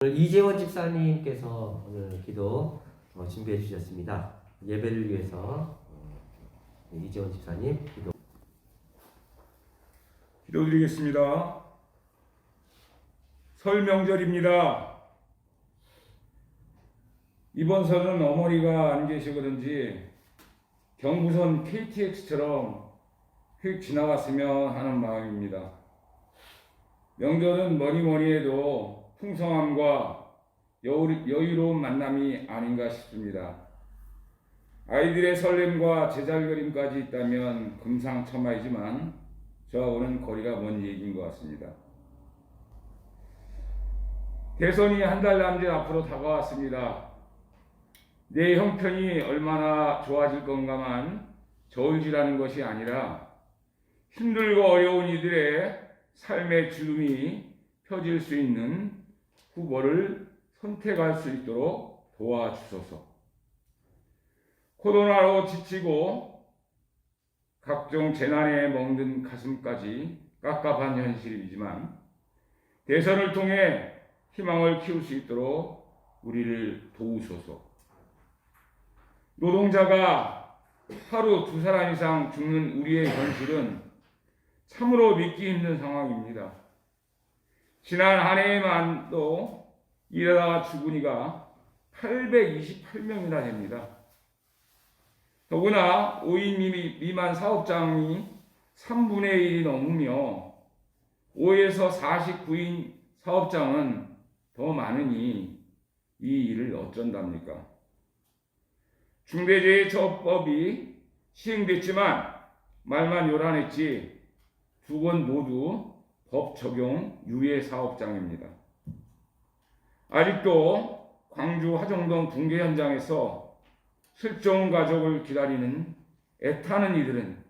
오늘 이재원 집사님께서 오늘 기도 준비해 주셨습니다. 예배를 위해서 이재원 집사님 기도드리겠습니다. 설 명절입니다. 이번 설은 어머니가 안 계시거든지 경부선 KTX처럼 휙 지나갔으면 하는 마음입니다. 명절은 뭐니 해도 풍성함과 여유로운 만남이 아닌가 싶습니다. 아이들의 설렘과 제잘거림까지 있다면 금상첨화이지만 저하고는 거리가 먼 얘기인 것 같습니다. 대선이 한 달 남짓 앞으로 다가왔습니다. 내 형편이 얼마나 좋아질 건가만 저울질하는 것이 아니라 힘들고 어려운 이들의 삶의 주름이 펴질 수 있는 후보를 선택할 수 있도록 도와주소서. 코로나로 지치고 각종 재난에 멍든 가슴까지 깝깝한 현실이지만 대선을 통해 희망을 키울 수 있도록 우리를 도우소서. 노동자가 하루 2사람 이상 죽는 우리의 현실은 참으로 믿기 힘든 상황입니다. 지난 한 해에만도 일하다가 죽은 이가 828명이나 됩니다. 더구나 5인 미만 사업장이 3분의 1이 넘으며 5에서 49인 사업장은 더 많으니 이 일을 어쩐답니까? 중대재해처벌법이 시행됐지만 말만 요란했지 2건 모두 법 적용 유예 사업장입니다. 아직도 광주 화정동 붕괴 현장에서 실종 가족을 기다리는 애타는 이들은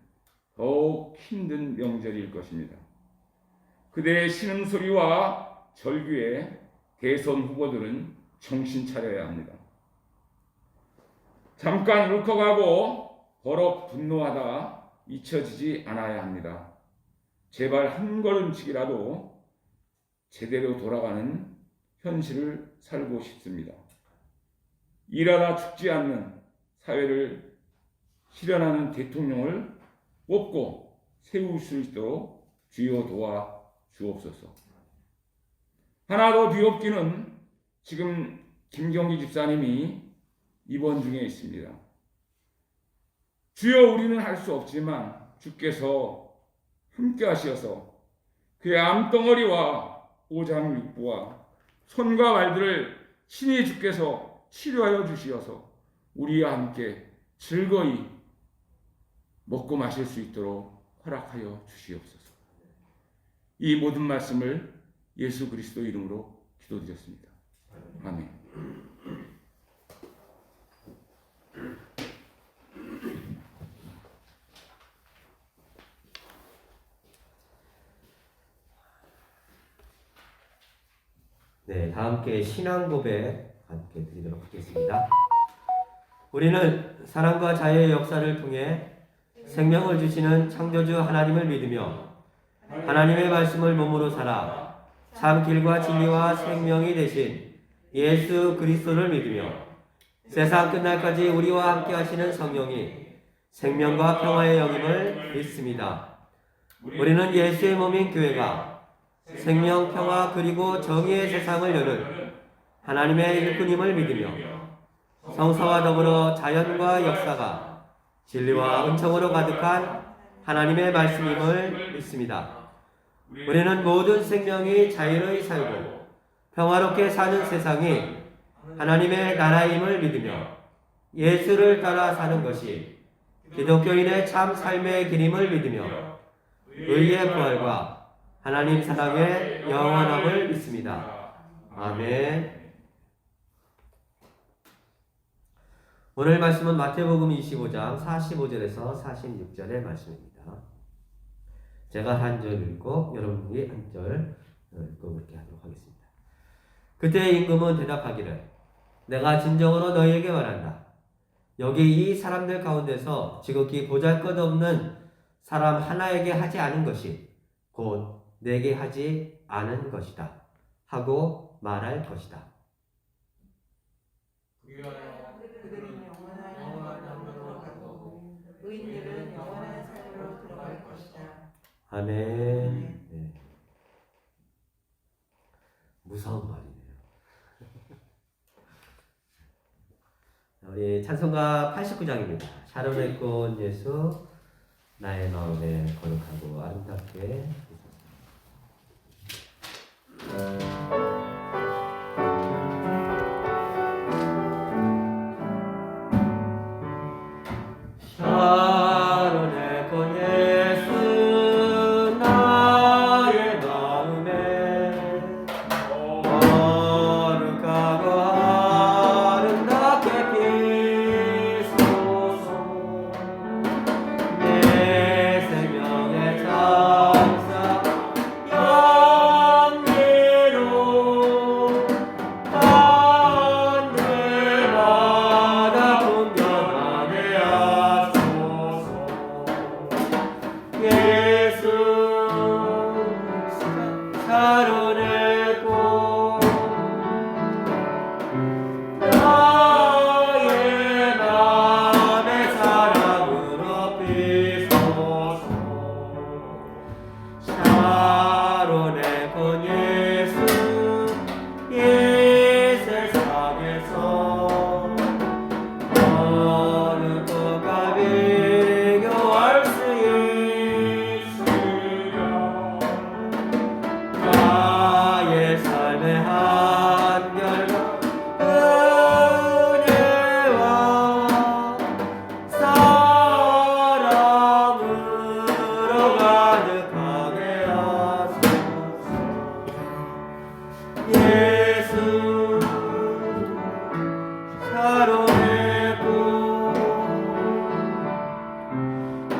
더욱 힘든 명절일 것입니다. 그들의 신음소리와 절규에 대선 후보들은 정신 차려야 합니다. 잠깐 울컥하고 버럭 분노하다 잊혀지지 않아야 합니다. 제발 한 걸음씩이라도 제대로 돌아가는 현실을 살고 싶습니다. 일하다 죽지 않는 사회를 실현하는 대통령을 뽑고 세울 수 있도록 주여 도와 주옵소서. 하나 더 뒤엎기는 지금 김경기 집사님이 입원 중에 있습니다. 주여 우리는 할 수 없지만 주께서 함께 하시어서 그의 암덩어리와 오장육부와 손과 발들을 친히 주께서 치료하여 주시어서 우리와 함께 즐거이 먹고 마실 수 있도록 허락하여 주시옵소서. 이 모든 말씀을 예수 그리스도 이름으로 기도드렸습니다. 아멘. 네, 다 함께 신앙 고백 함께 드리도록 하겠습니다. 우리는 사랑과 자유의 역사를 통해 생명을 주시는 창조주 하나님을 믿으며 하나님의 말씀을 몸으로 살아 참 길과 진리와 생명이 되신 예수 그리스도를 믿으며 세상 끝날까지 우리와 함께 하시는 성령이 생명과 평화의 영임을 믿습니다. 우리는 예수의 몸인 교회가 생명, 평화 그리고 정의의 세상을 여는 하나님의 일꾼임을 믿으며 성사와 더불어 자연과 역사가 진리와 은총으로 가득한 하나님의 말씀임을 믿습니다. 우리는 모든 생명이 자유로이 살고 평화롭게 사는 세상이 하나님의 나라임을 믿으며 예수를 따라 사는 것이 기독교인의 참 삶의 길임을 믿으며 의의 부활과 하나님 사랑의 영원함을 믿습니다. 아멘. 오늘 말씀은 마태복음 25장 45절에서 46절의 말씀입니다. 제가 한 절 읽고 여러분이 한 절 읽고 그렇게 하도록 하겠습니다. 그때 임금은 대답하기를 내가 진정으로 너희에게 말한다. 여기 이 사람들 가운데서 지극히 보잘것없는 사람 하나에게 하지 않은 것이 곧 내게 하지 않은 것이다 하고 말할 것이다. 그들은 영원한 영광으로 가고 의인들은 영원한 삶으로 들어갈 것이다. 아멘. 네. 무서운 말이네요. 우리 찬송가 89장입니다. 샤론의 꽃 예수 나의 마음에 거룩하고 아름답게 샤론의 꽃 예수 나의 마음에 거룩하고 아름답게 피소서. 내 생명의 장사 영예로 하늘마다 풍경하게 하소서. 예수 샤론의 꽃 나의 맘의 사랑으로 피소서. 샤론의 꽃 예수 이 세상에서 어느 꽃과 비교할 수 있으랴. 나의 삶의 한결과 은혜와 사랑으로 가득하게 하소서. 예수 샤론의 꽃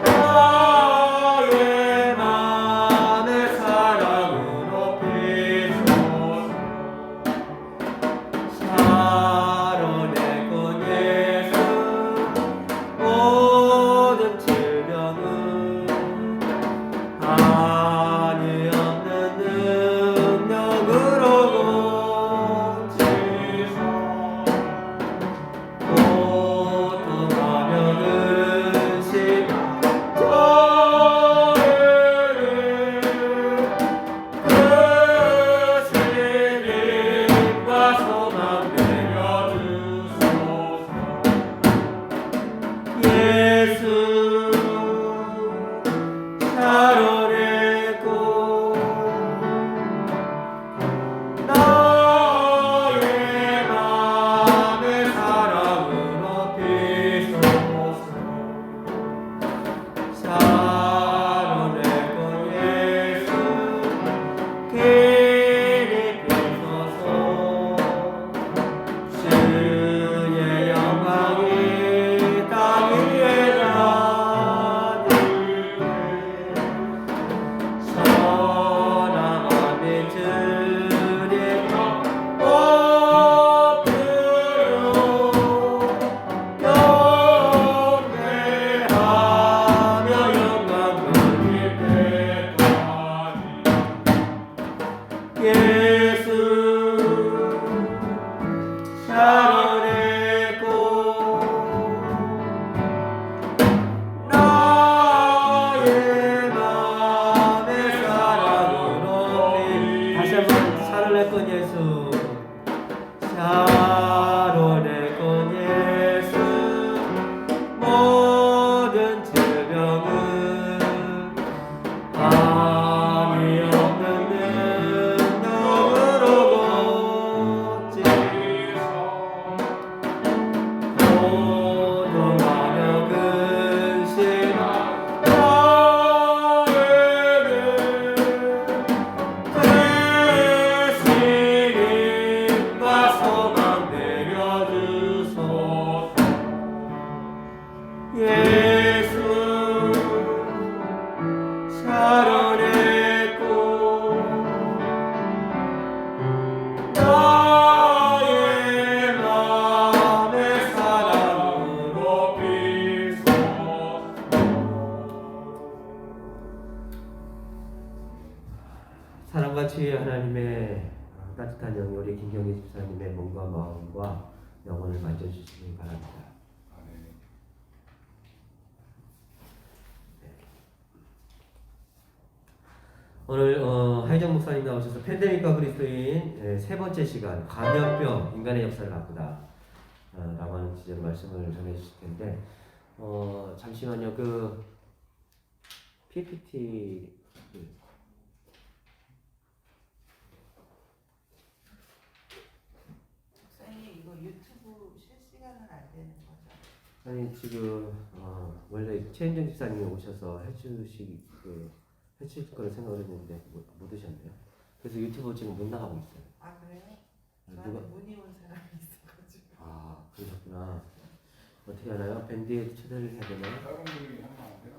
나의 맘의 사랑으로 피소서. 샤론의 꽃 예수 모든 질병은 한이 없는 능력으로 고치소. 고통하며 근심 저희를 그 신임과 소망 내려주소서. 예수 샤론의 꽃 나의 맘의 사랑으로 피소서. 샤론의 꽃 예수 길이 피소서. 주의 영광이 땅 위에 나들게 선한 빛을 엎드려 경배하며 영광 돌릴 때까지. 예수 샤론의 꽃 나의 맘의 사랑으로 다시 한번 샤론의 꽃 예수 샤론의 꽃 예수 모든 질병은 한이 없는 능력으로 고치소. 고통하며 근심한 저희를 그 신임과 소망 김경희 집사님의 몸과 마음과 영혼을 만져주시기 바랍니다. 아멘. 오늘 하이정 목사님 나오셔서 팬데믹과 그리스도인 세 번째 시간 감염병 인간의 역사를 바꾸다 라고 하는 주제로 말씀을 전해주실 텐데 잠시만요. 그 PPT 목사님 이거 유튜브 실시간은 안 되는 거죠? 아니 지금 원래 최은정 집사님이 오셔서 해주실 거를 생각을 했는데 못 오셨네요. 그래서 유튜브 지금 못 나가고 있어요. 아 그래요? 누가 저한테 문의 온 사람이 있어가지고. 그러셨구나. 어떻게 하나요? 밴드에 초대를 해야 되나요? 다른 분이 하면 안 되나?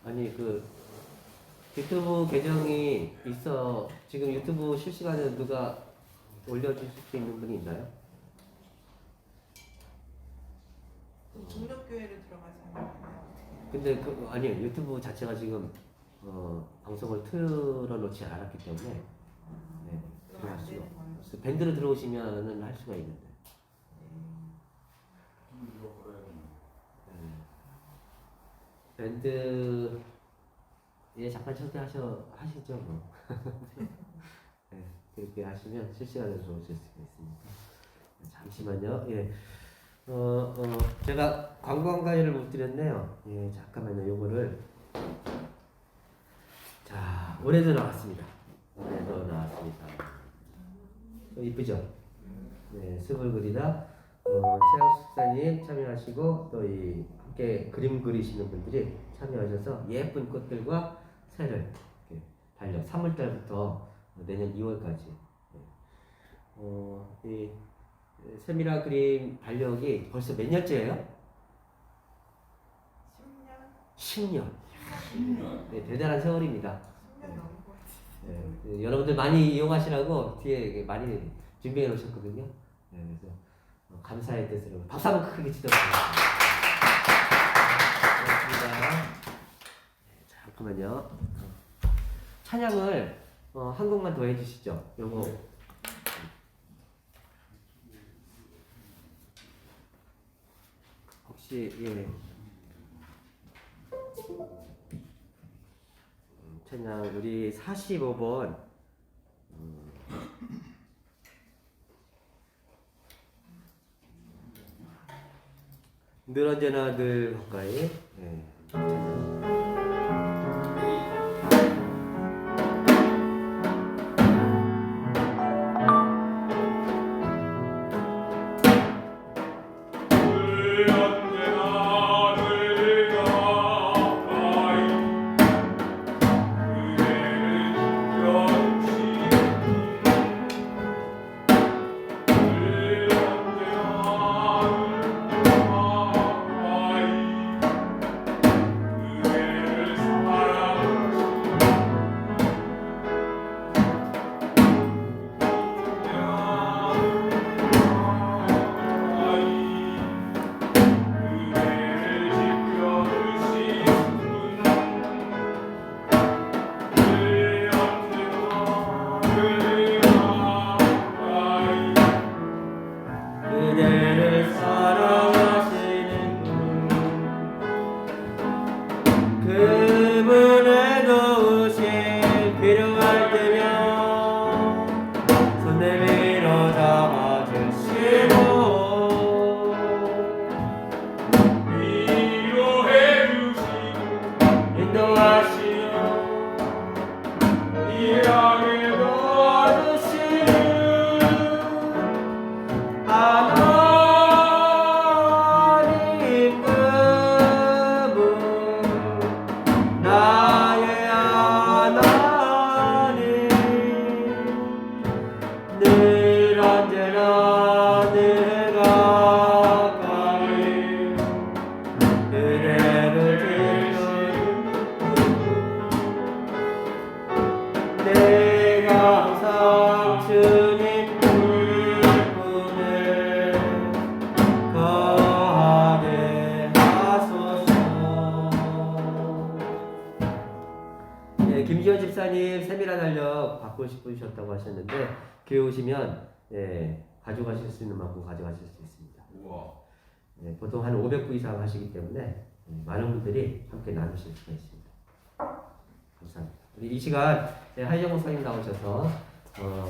아니 그 유튜브 계정이 있어. 지금 유튜브 실시간에 누가 올려주실 수 있는 분이 있나요? 중력교회로 들어가서 하는 거예요? 근데 아니요, 유튜브 자체가 지금 방송을 틀어놓지 않았기 때문에 네, 그럼 들어갈 안 수가 되는 거예요? 없어요. 밴드로 들어오시면은 할 수가 있는데 이거 걸어야 되나? 밴드에 잠깐 하시죠 뭐. 네, 그렇게 하시면 실시간으로 들어오실 수가 있으니까 잠시만요. 예. 제가 광고 한 가지를 못 드렸네요. 예, 잠깐만요. 요거를 자, 올해도 나왔습니다. 올해도 나왔습니다. 이쁘죠? 네, 습을 그리다 최학 숙사님 참여하시고 또 이 함께 그림 그리시는 분들이 참여하셔서 예쁜 꽃들과 새를 이렇게 달력 3월달부터 내년 2월까지 이 세미라 그림 달력이 벌써 몇 년째예요? 10년? 10년. 네, 대단한 세월입니다. 10년 넘은 것 같아요. 네, 여러분들 많이 이용하시라고 뒤에 많이 준비해 놓으셨거든요. 네, 그래서 감사의 뜻으로 박수 한번 크게 치도록 고맙습니다. 네, 잠깐만요. 찬양을 한 곡만 더 해주시죠. 요거 혹시 예. 찬양 우리 45번 늘 언제나 늘 가까이 예. 찬양. 그대를 사랑하시는 분 그분의 도우심 필요할 때면 손 내밀어 잡아주시고 위로해 주시고 인도하시고 일하게 도와주시는 하나님 그분 나의 하나님 늘 언제나 늘 가까이 그대를 지키는 내가 항상 주님 품에 거하게 하소서. 네, 김지현 집사님 세미나 달력 받고 싶으셨다고 하셨는데 교회 오시면 가져가실 수 있는 만큼 가져가실 수 있습니다. 우와. 보통 한 500부 이상 하시기 때문에 많은 분들이 함께 나누실 수가 있습니다. 감사합니다. 우리 이 시간 하이정 목사님 나오셔서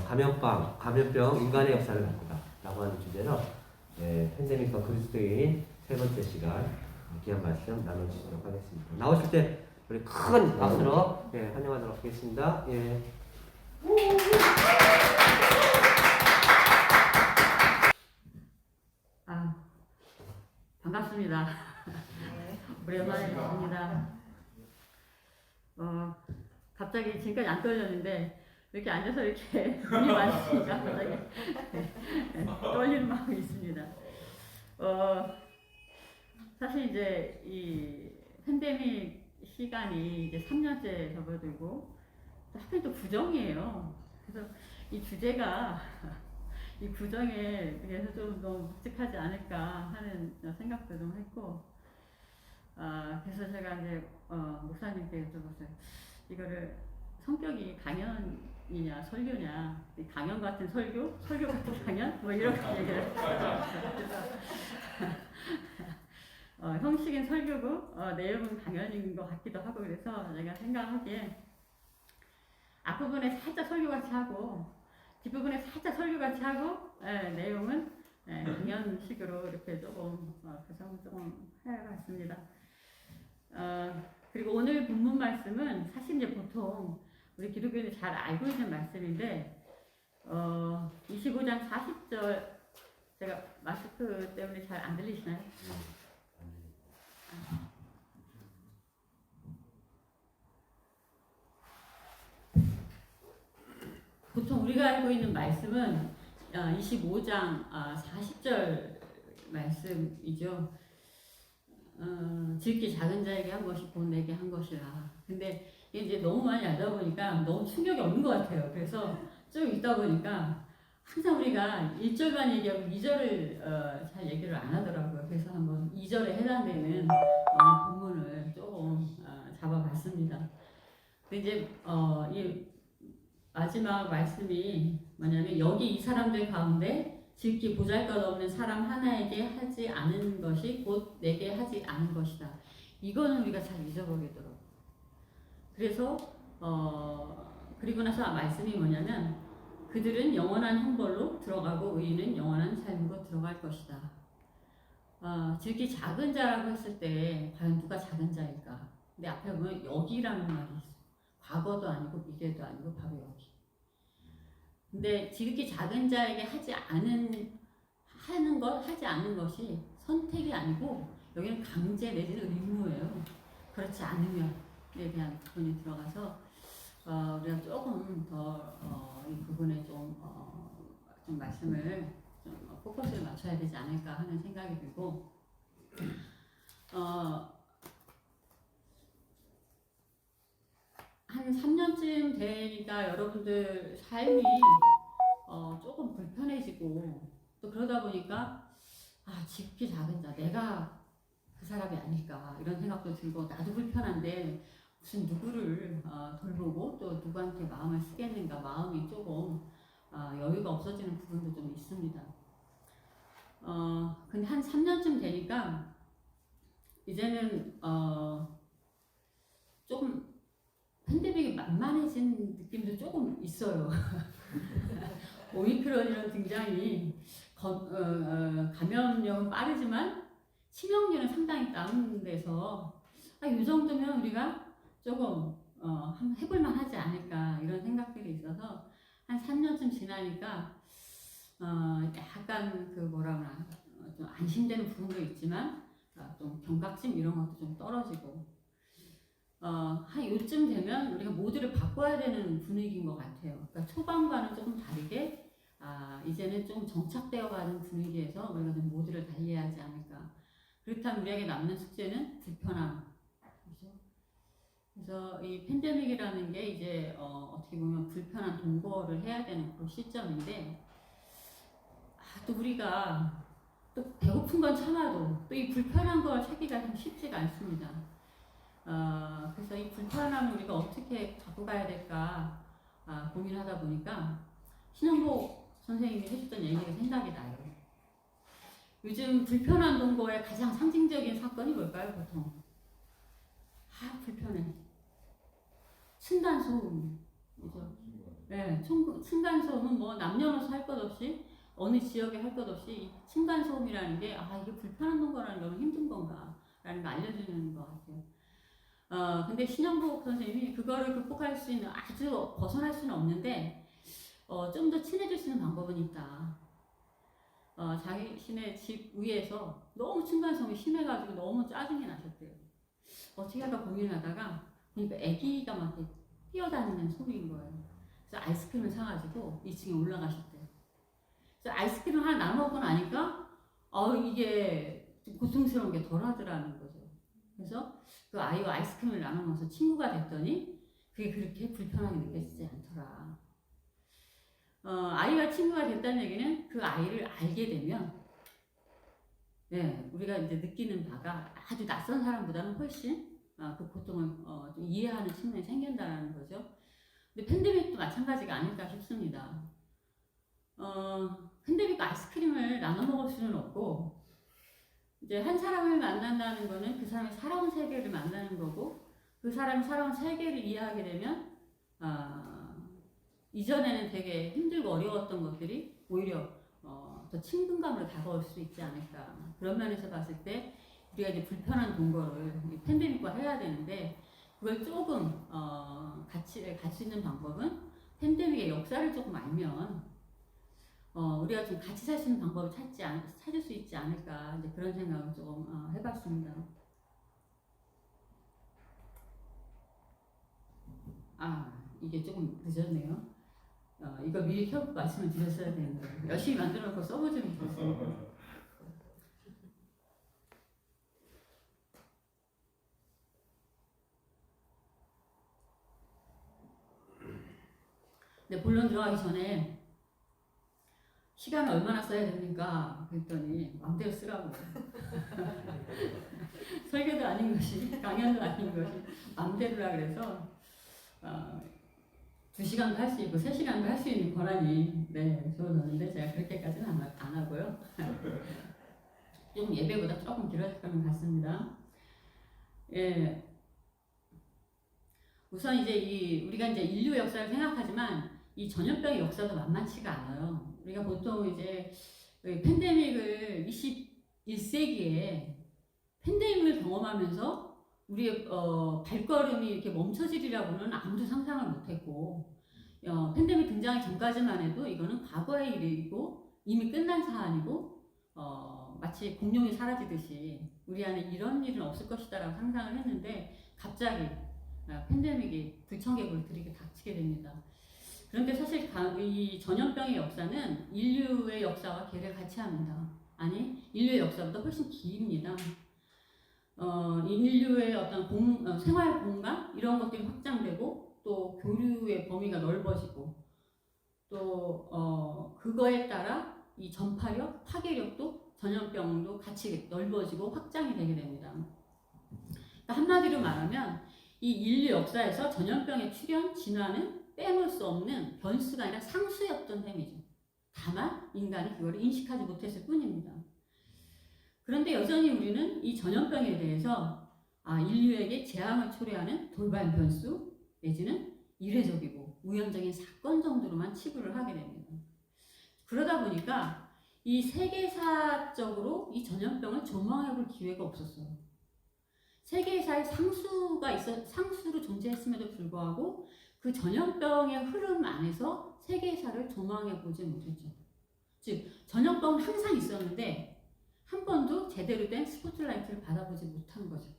감염병 인간의 역사를 바꾸다 라고 하는 주제로 팬데믹과 그리스도인 세 번째 시간 귀한 말씀 나눠주시도록 하겠습니다. 나오실 때 우리 큰 박수로 환영하도록 하겠습니다. 예. 반갑습니다. 네. 오랜만에 뵙습니다. 갑자기 지금까지 안 떨렸는데 이렇게 앉아서 이렇게 눈이 마주치니까 갑자기 떨리는 마음이 있습니다. 사실 이제 이 팬데믹 시간이 이제 3년째 접어들고 하필 또 구정이에요. 그래서 이 주제가 이 구정에 대해서 좀 너무 묵직하지 않을까 하는 생각도 좀 했고, 그래서 제가 이제 목사님께 여쭤봤어요. 이거를 성격이 강연이냐 설교냐, 강연 같은 설교, 설교 같은 강연, 뭐 이렇게 얘기를 했어요. 형식은 설교고 내용은 강연인 것 같기도 하고, 그래서 제가 생각하기에 앞부분에 살짝 설교같이 하고 뒷부분에 살짝 설교같이 하고 내용은 강연식으로 이렇게 조금 구성을 조금 해봤습니다. 그리고 오늘 본문 말씀은 사실 이제 보통 우리 기독교인이 잘 알고 있는 말씀인데 25장 40절, 제가 마스크 때문에 잘 안 들리시나요? 보통 우리가 알고 있는 말씀은 25장 40절 말씀이죠. 지극히 작은 자에게 한 것이 곧 내게 한 것이라. 근데 이제 너무 많이 알다 보니까 너무 충격이 없는 것 같아요. 그래서 쭉 있다 보니까 항상 우리가 1절만 얘기하고 2절을 잘 얘기를 안 하더라고요. 그래서 한번 2절에 해당되는 본문을 조금 잡아봤습니다. 근데 이제 이 마지막 말씀이 뭐냐면, 여기 이 사람들 가운데 지극히 보잘것없는 사람 하나에게 하지 않은 것이 곧 내게 하지 않은 것이다. 이거는 우리가 잘 잊어버리더라고요. 그래서 그리고 나서 말씀이 뭐냐면, 그들은 영원한 형벌로 들어가고 의인은 영원한 삶으로 들어갈 것이다. 지극히 작은 자라고 했을 때 과연 누가 작은 자일까? 근데 앞에 보면 여기라는 말이 있어요. 과거도 아니고 미래도 아니고 바로 여기. 근데 지극히 작은 자에게 하지 않은 것이 선택이 아니고 여기는 강제 내지는 의무예요. 그렇지 않으면에 대한 부분이 들어가서 우리가 조금 더 이 부분에 좀 말씀을 좀 포커스를 맞춰야 되지 않을까 하는 생각이 들고, 한 3년쯤 되니까 여러분들 삶이 조금 불편해지고, 또 그러다 보니까 지극히 작은 자, 내가 그 사람이 아닐까 이런 생각도 들고, 나도 불편한데 무슨 누구를 돌보고 또 누구한테 마음을 쓰겠는가, 마음이 조금 여유가 없어지는 부분도 좀 있습니다. 근데 한 3년쯤 되니까 이제는 조금 팬데믹이 만만해진 느낌도 조금 있어요. 오미크론 이런 등장이 감염력은 빠르지만 치명률은 상당히 다운돼서 이 정도면 우리가 조금 한번 해볼만 하지 않을까 이런 생각들이 있어서, 한 3년쯤 지나니까 약간 좀 안심되는 부분도 있지만 좀 경각심 이런 것도 좀 떨어지고, 한 요쯤 되면 우리가 모두를 바꿔야 되는 분위기인 것 같아요. 그러니까 초반과는 조금 다르게 이제는 좀 정착되어 가는 분위기에서 우리가 좀 모두를 달리해야 하지 않을까. 그렇다면 우리에게 남는 숙제는 불편함. 그렇죠? 그래서 이 팬데믹이라는 게 이제 어떻게 보면 불편한 동거를 해야 되는 그런 시점인데, 또 우리가 또 배고픈 건 참아도 또 이 불편한 걸 찾기가 참 쉽지가 않습니다. 그래서 이 불편함을 우리가 어떻게 갖고 가야 될까 고민하다 보니까 신영복 선생님이 해줬던 얘기가 생각이 나요. 요즘 불편한 동거의 가장 상징적인 사건이 뭘까요, 보통? 불편해. 층간소음이죠. 네, 층간소음은 뭐 남녀노소 할 것 없이 어느 지역에 할 것 없이 이 층간소음이라는 게 이게 불편한 동거라는 건 힘든 건가라는 걸 알려주는 것 같아요. 근데 신영복 선생님이 그거를 극복할 수 있는 아주 벗어날 수는 없는데 좀 더 친해질 수 있는 방법은 있다. 자신의 집 위에서 너무 층간소음이 심해가지고 너무 짜증이 나셨대요. 어떻게 하다 고민하다가 보니까 아기가 막 이렇게 뛰어다니는 소리인 거예요. 그래서 아이스크림을 사가지고 2층에 올라가셨대요. 그래서 아이스크림 하나 나눠 먹고 나니까 이게 좀 고통스러운 게 덜하더라는 거죠. 그래서 그 아이와 아이스크림을 나눠 먹어서 친구가 됐더니 그게 그렇게 불편하게 느껴지지 않더라. 아이와 친구가 됐다는 얘기는 그 아이를 알게 되면 우리가 이제 느끼는 바가 아주 낯선 사람보다는 훨씬 그 고통을 좀 이해하는 측면이 생긴다는 거죠. 근데 팬데믹도 마찬가지가 아닐까 싶습니다. 팬데믹 아이스크림을 나눠 먹을 수는 없고 이제 한 사람을 만난다는 거는 그 사람이 살아온 세계를 만나는 거고 그 사람이 살아온 세계를 이해하게 되면 이전에는 되게 힘들고 어려웠던 것들이 오히려 더 친근감으로 다가올 수 있지 않을까. 그런 면에서 봤을 때 우리가 이제 불편한 동거를 팬데믹과 해야 되는데 그걸 조금 같이 갈 수 있는 방법은 팬데믹의 역사를 조금 알면 우리가 좀 같이 살 수 있는 방법을 찾을 수 있지 않을까. 이제 그런 생각을 조금 해봤습니다. 이게 조금 늦었네요. 이거 미리 켜고 말씀을 드렸어야 되는데 열심히 만들어놓고 써보지 못했어요. 근데 본론 들어가기 전에 시간을 얼마나 써야 됩니까? 그랬더니 마음대로 쓰라고. 설교도 아닌 것이 강연도 아닌 것이 마음대로라 그래서 2시간도 할 수 있고 3시간도 할 수 있는 권한이 주어졌는데 제가 그렇게까지는 안 하고요. 좀 예배보다 조금 길어질 것 같습니다. 우선 이제 우리가 이제 인류 역사를 생각하지만 이 전염병의 역사도 만만치가 않아요. 우리가 보통 이제 팬데믹을 21세기에 팬데믹을 경험하면서 우리의 발걸음이 이렇게 멈춰지리라고는 아무도 상상을 못했고 팬데믹 등장하기 전까지만 해도 이거는 과거의 일이고 이미 끝난 사안이고 마치 공룡이 사라지듯이 우리 안에 이런 일은 없을 것이다라고 상상을 했는데 갑자기 팬데믹이 불청객을 들이게 닥치게 됩니다. 그런데 사실 이 전염병의 역사는 인류의 역사와 개를 같이 합니다. 아니 인류의 역사보다 훨씬 깁니다. 인류의 어떤 생활 공간 이런 것들이 확장되고 또 교류의 범위가 넓어지고 또 그거에 따라 이 전파력, 파괴력도 전염병도 같이 넓어지고 확장이 되게 됩니다. 그러니까 한마디로 말하면 이 인류 역사에서 전염병의 출현, 진화는 빼놓을 수 없는 변수가 아니라 상수였던 셈이죠. 다만 인간이 그걸 인식하지 못했을 뿐입니다. 그런데 여전히 우리는 이 전염병에 대해서 인류에게 재앙을 초래하는 돌발 변수 내지는 이례적이고 우연적인 사건 정도로만 치부를 하게 됩니다. 그러다 보니까 이 세계사적으로 이 전염병을 조망해 볼 기회가 없었어요. 세계사의 상수로 존재했음에도 불구하고 그 전염병의 흐름 안에서 세계사를 조망해 보지 못했죠. 즉 전염병은 항상 있었는데 한 번도 제대로 된 스포트라이트를 받아보지 못한 거죠.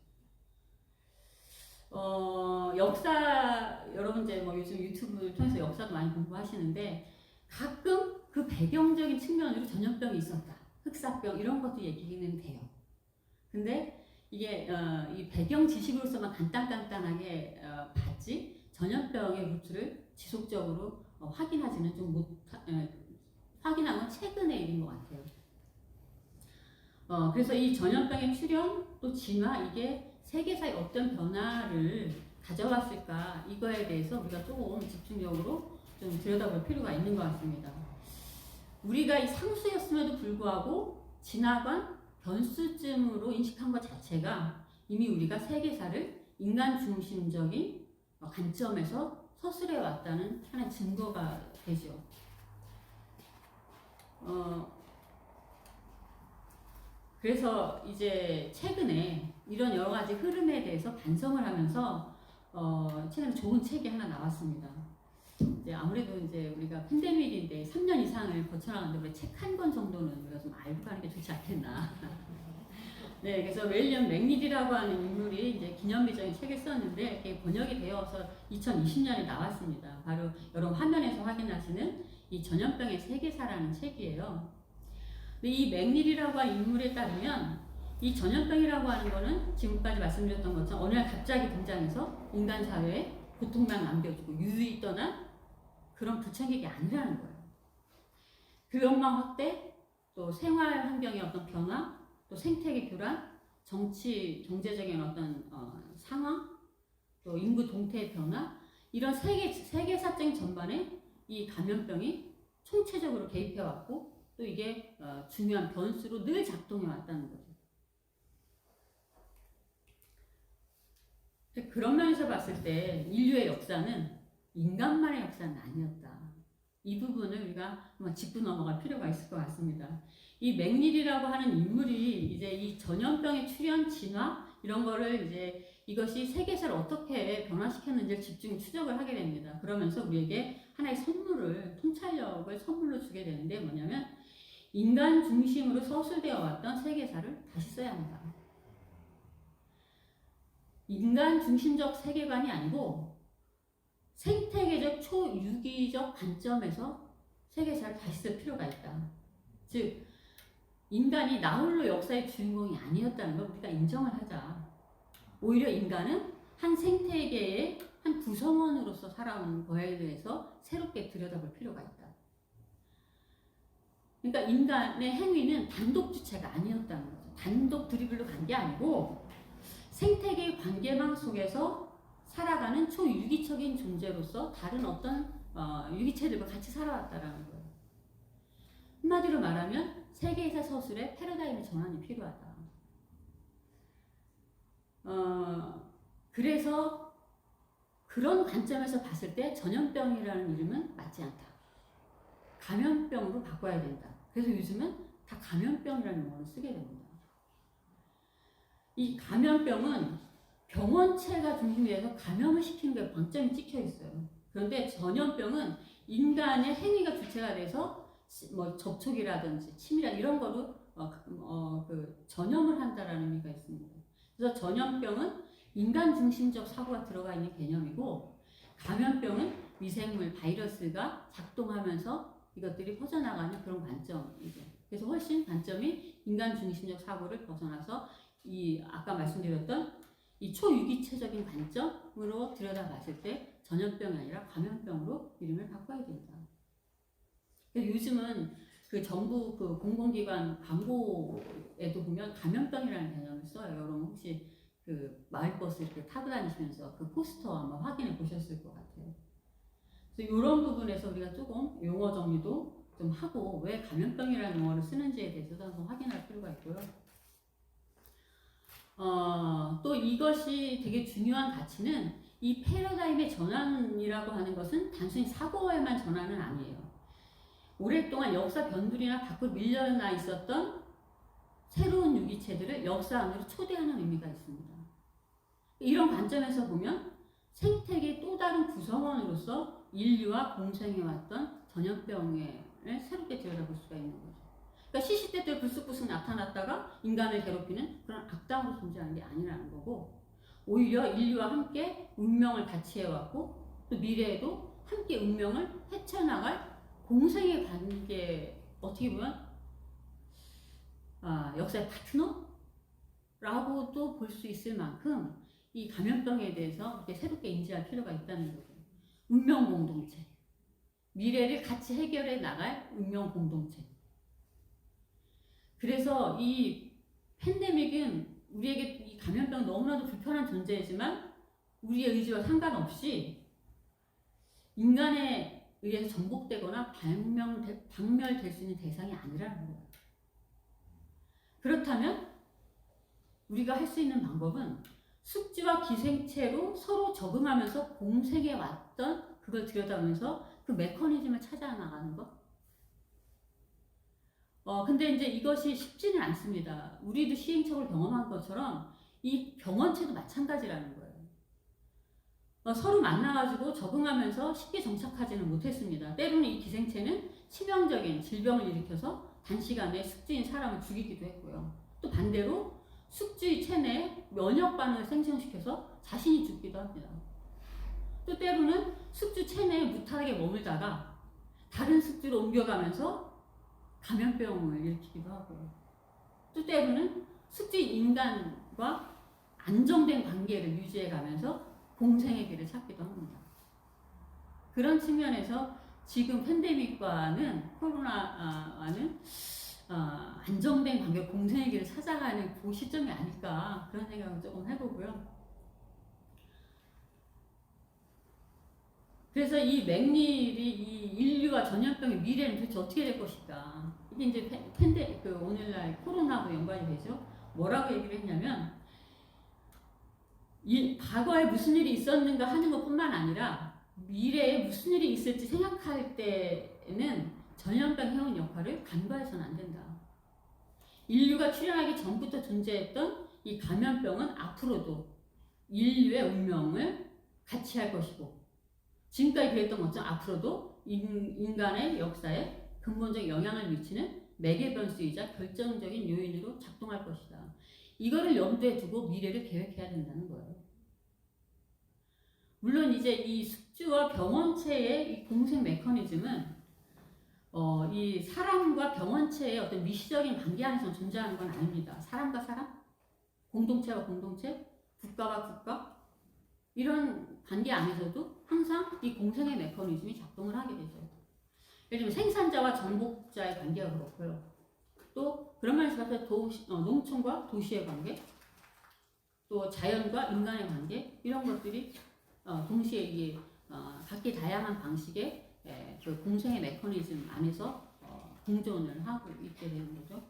역사 여러분 이제 뭐 요즘 유튜브를 통해서 역사도 많이 공부하시는데 가끔 그 배경적인 측면으로 전염병이 있었다, 흑사병 이런 것도 얘기는 돼요. 근데 이게 이 배경 지식으로서만 간단하게 봤지 전염병의 루트를 지속적으로 확인하지는 확인한 건 최근의 일인 것 같아요. 그래서 이 전염병의 출현 또 진화 이게 세계사의 어떤 변화를 가져왔을까 이거에 대해서 우리가 조금 집중적으로 좀 들여다볼 필요가 있는 것 같습니다. 우리가 이 상수였음에도 불구하고 지나간 변수쯤으로 인식한 것 자체가 이미 우리가 세계사를 인간 중심적인 관점에서 서술해 왔다는 하나의 증거가 되죠. 그래서 이제 최근에 이런 여러 가지 흐름에 대해서 반성을 하면서 최근에 좋은 책이 하나 나왔습니다. 이제 아무래도 이제 우리가 팬데믹인데 3년 이상을 거쳐나가는데 왜 책 한 권 정도는 우리가 좀 알고 가는 게 좋지 않겠나. 네, 그래서 윌리엄 맥니디라고 하는 인물이 이제 기념비적인 책을 썼는데 그게 번역이 되어서 2020년에 나왔습니다. 바로 여러분 화면에서 확인하시는 이 전염병의 세계사라는 책이에요. 근데 이 맥니디라고 하는 인물에 따르면 이 전염병이라고 하는 거는 지금까지 말씀드렸던 것처럼 어느 날 갑자기 등장해서 인간 사회에 고통만 남겨주고 유유히 떠난 그런 부착객이 아니라는 거예요. 교역망 확대, 또 생활 환경의 어떤 변화, 또 생태계 교란, 정치, 경제적인 어떤 상황, 또 인구 동태의 변화, 이런 세계사적인 전반에 이 감염병이 총체적으로 개입해왔고 또 이게 중요한 변수로 늘 작동해왔다는 거죠. 그런 면에서 봤을 때 인류의 역사는 인간만의 역사는 아니었다. 이 부분을 우리가 한번 짚고 넘어갈 필요가 있을 것 같습니다. 이 맥닐이라고 하는 인물이 이제 이 전염병의 출현, 진화 이런 거를 이제 이것이 세계사를 어떻게 변화시켰는지를 집중 추적을 하게 됩니다. 그러면서 우리에게 하나의 선물을, 통찰력을 선물로 주게 되는데 뭐냐면 인간 중심으로 서술되어 왔던 세계사를 다시 써야 한다. 인간 중심적 세계관이 아니고 생태계적 초유기적 관점에서 세계사를 다시 쓸 필요가 있다. 즉 인간이 나홀로 역사의 주인공이 아니었다는 걸 우리가 인정을 하자. 오히려 인간은 한 생태계의 한 구성원으로서 살아오는 거에 대해서 새롭게 들여다볼 필요가 있다. 그러니까 인간의 행위는 단독 주체가 아니었다는 거죠. 단독 드리블로 간 게 아니고 생태계의 관계망 속에서 살아가는 초유기적인 존재로서 다른 어떤 유기체들과 같이 살아왔다라는 거예요. 한마디로 말하면 세계사 서술의 패러다임의 전환이 필요하다. 그래서 그런 관점에서 봤을 때 전염병이라는 이름은 맞지 않다. 감염병으로 바꿔야 된다. 그래서 요즘은 다 감염병이라는 용어를 쓰게 됩니다. 이 감염병은 병원체가 중심이 돼서 감염을 시키는 게 방점이 찍혀 있어요. 그런데 전염병은 인간의 행위가 주체가 돼서 뭐 접촉이라든지 침이라 이런 거로 그 전염을 한다라는 의미가 있습니다. 그래서 전염병은 인간 중심적 사고가 들어가 있는 개념이고 감염병은 미생물, 바이러스가 작동하면서 이것들이 퍼져나가는 그런 관점이죠. 그래서 훨씬 관점이 인간 중심적 사고를 벗어나서 이 아까 말씀드렸던 이 초유기체적인 관점으로 들여다봤을 때 전염병이 아니라 감염병으로 이름을 바꿔야 된다. 요즘은 그 정부 그 공공기관 광고에도 보면 감염병이라는 개념을 써요. 여러분 혹시 그 마을버스 이렇게 타고 다니시면서 그 포스터 아마 확인해 보셨을 것 같아요. 그래서 이런 부분에서 우리가 조금 용어 정리도 좀 하고 왜 감염병이라는 용어를 쓰는지에 대해서도 한번 확인할 필요가 있고요. 또 이것이 되게 중요한 가치는 이 패러다임의 전환이라고 하는 것은 단순히 사고에만 전환은 아니에요. 오랫동안 역사 변두리나 밖으로 밀려나 있었던 새로운 유기체들을 역사 안으로 초대하는 의미가 있습니다. 이런 관점에서 보면 생태계의 또 다른 구성원으로서 인류와 공생해왔던 전염병을 새롭게 들여다볼 수가 있는 거죠. 그러니까 시시때때 불쑥불쑥 나타났다가 인간을 괴롭히는 그런 악당으로 존재하는 게 아니라는 거고 오히려 인류와 함께 운명을 같이 해왔고 또 미래에도 함께 운명을 헤쳐나갈 공생의 관계 어떻게 보면 역사의 파트너라고도 볼 수 있을 만큼 이 감염병에 대해서 이렇게 새롭게 인지할 필요가 있다는 거죠. 운명 공동체, 미래를 같이 해결해 나갈 운명 공동체. 그래서 이 팬데믹은 우리에게 이 감염병은 너무나도 불편한 존재이지만 우리의 의지와 상관없이 인간의 의해서 전복되거나 박멸될 수 있는 대상이 아니라는 거예요. 그렇다면 우리가 할 수 있는 방법은 숙주와 기생체로 서로 적응하면서 공생해 왔던 그걸 들여다보면서 그 메커니즘을 찾아 나가는 것. 근데 이제 이것이 쉽지는 않습니다. 우리도 시행착오를 경험한 것처럼 이 병원체도 마찬가지라는 거예요. 서로 만나가지고 적응하면서 쉽게 정착하지는 못했습니다. 때로는 이 기생체는 치명적인 질병을 일으켜서 단시간에 숙주인 사람을 죽이기도 했고요. 또 반대로 숙주의 체내에 면역 반응을 생성시켜서 자신이 죽기도 합니다. 또 때로는 숙주 체내에 무탈하게 머물다가 다른 숙주로 옮겨가면서 감염병을 일으키기도 하고요. 또 때로는 숙주인 인간과 안정된 관계를 유지해가면서 공생의 길을 찾기도 합니다. 그런 측면에서 지금 팬데믹과는 코로나와는 안정된 관계, 공생의 길을 찾아가는 그 시점이 아닐까 그런 생각을 조금 해보고요. 그래서 이 맥닐이 이 인류와 전염병의 미래는 도대체 어떻게 될 것일까? 이게 이제 오늘날 코로나하고 연관이 되죠. 뭐라고 얘기를 했냐면 과거에 무슨 일이 있었는가 하는 것뿐만 아니라 미래에 무슨 일이 있을지 생각할 때는 전염병 해온 역할을 간과해서는 안 된다. 인류가 출현하기 전부터 존재했던 이 감염병은 앞으로도 인류의 운명을 같이 할 것이고 지금까지 그랬던 것처럼 앞으로도 인간의 역사에 근본적 영향을 미치는 매개 변수이자 결정적인 요인으로 작동할 것이다. 이거를 염두에 두고 미래를 계획해야 된다는 거예요. 물론 이제 이 숙주와 병원체의 이 공생 메커니즘은 이 사람과 병원체의 어떤 미시적인 관계 안에서 존재하는 건 아닙니다. 사람과 사람, 공동체와 공동체, 국가와 국가 이런 관계 안에서도 항상 이 공생의 메커니즘이 작동을 하게 되죠. 예를 들면 생산자와 정복자의 관계가 그렇고요. 또 그런 면에서 봤을 때 농촌과 도시의 관계, 또 자연과 인간의 관계 이런 것들이 동시에 이게 각기 다양한 방식의 그 공생의 메커니즘 안에서 공존을 하고 있게 되는 거죠.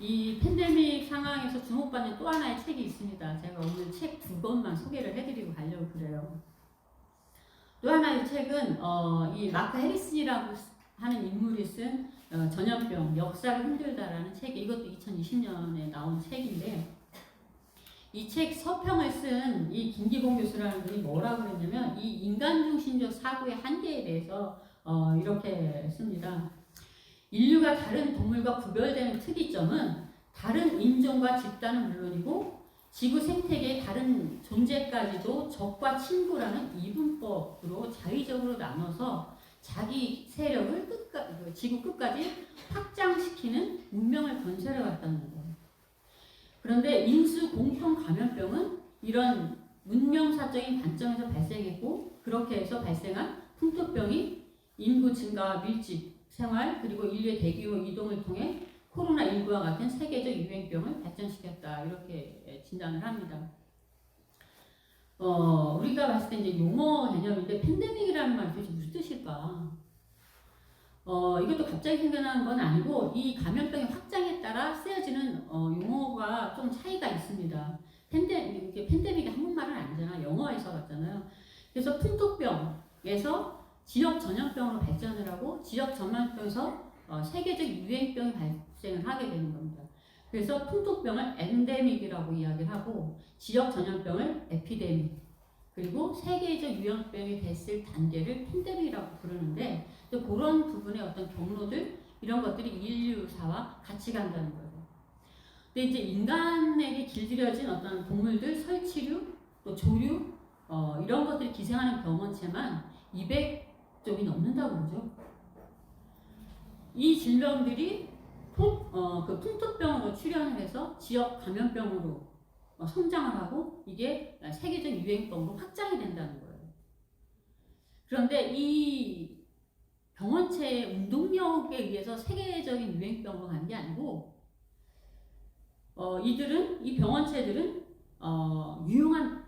이 팬데믹 상황에서 주목받는 또 하나의 책이 있습니다. 제가 오늘 책 2권만 소개를 해드리고 가려고 그래요. 또 하나의 책은 이 마크 해리슨이라고 하는 인물이 쓴 전염병 역사를 흔들다라는 책이 이것도 2020년에 나온 책인데 이 책 서평을 쓴 이 김기봉 교수라는 분이 뭐라고 그랬냐면 이 인간중심적 사고의 한계에 대해서 이렇게 씁니다. 인류가 다른 동물과 구별되는 특이점은 다른 인종과 집단은 물론이고 지구 생태계의 다른 존재까지도 적과 친구라는 이분법으로 자의적으로 나눠서 자기 세력을 지구 끝까지 확장시키는 운명을 건설해왔다는 거예요. 그런데 인수 공통 감염병은 이런 문명사적인 관점에서 발생했고 그렇게 해서 발생한 풍토병이 인구 증가와 밀집, 생활 그리고 인류의 대규모 이동을 통해 코로나19와 같은 세계적 유행병을 발전시켰다 이렇게 진단을 합니다. 우리가 봤을 때 이제 용어 개념인데 팬데믹이라는 말이 도대체 무슨 뜻일까? 이것도 갑자기 생겨나는 건 아니고 이 감염병의 확장에 따라 쓰여지는 용어가 좀 차이가 있습니다. 팬데믹이 한국말은 아니잖아. 영어에서 왔잖아요. 그래서 풍토병에서 지역 전염병으로 발전을 하고 지역 전염병에서 세계적 유행병이 발생을 하게 되는 겁니다. 그래서 풍토병을 엔데믹이라고 이야기를 하고 지역 전염병을 에피데믹 그리고 세계적 유행병이 됐을 단계를 팬데믹이라고 부르는데 또 그런 부분의 어떤 경로들 이런 것들이 인류사와 같이 간다는 거예요. 근데 이제 인간에게 길들여진 어떤 동물들, 설치류, 또 조류 이런 것들이 기생하는 병원체만 200종이 넘는다고 그러죠. 이 질병들이 그 풍토병으로 출현을 해서 지역 감염병으로 성장을 하고 이게 세계적 유행병으로 확장이 된다는 거예요. 그런데 이 병원체의 운동력에 의해서 세계적인 유행병으로 가는 게 아니고 이 병원체들은 유용한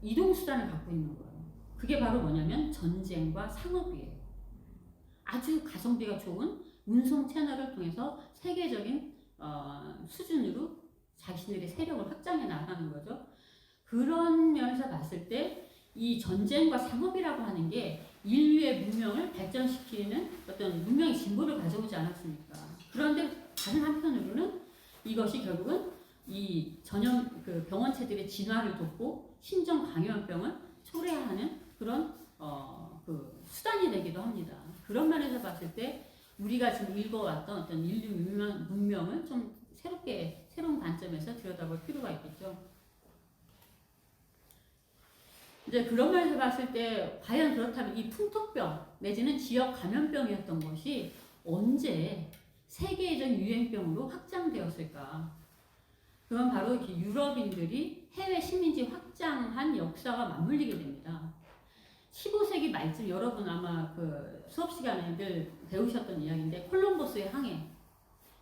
이동 수단을 갖고 있는 거예요. 그게 바로 뭐냐면 전쟁과 상업이에요. 아주 가성비가 좋은 운송 채널을 통해서 세계적인 수준으로 자신들의 세력을 확장해 나가는 거죠. 그런 면에서 봤을 때 이 전쟁과 상업이라고 하는 게 인류의 문명을 발전시키는 어떤 문명의 진보를 가져오지 않았습니까? 그런데 다른 한편으로는 이것이 결국은 이 전염 그 병원체들의 진화를 돕고 신종 감염병을 초래하는 그런 그 수단이 되기도 합니다. 그런 면에서 봤을 때 우리가 지금 읽어왔던 어떤 인류 문명을 좀 새로운 관점에서 들여다볼 필요가 있겠죠. 이제 그런 면에서 봤을 때 과연 그렇다면 이 풍토병 내지는 지역 감염병이었던 것이 언제 세계적인 유행병으로 확장되었을까? 그건 바로 이렇게 유럽인들이 해외 식민지 확장한 역사가 맞물리게 됩니다. 15세기 말쯤 여러분 아마 그 수업 시간에 늘 배우셨던 이야기인데 콜럼버스의 항해.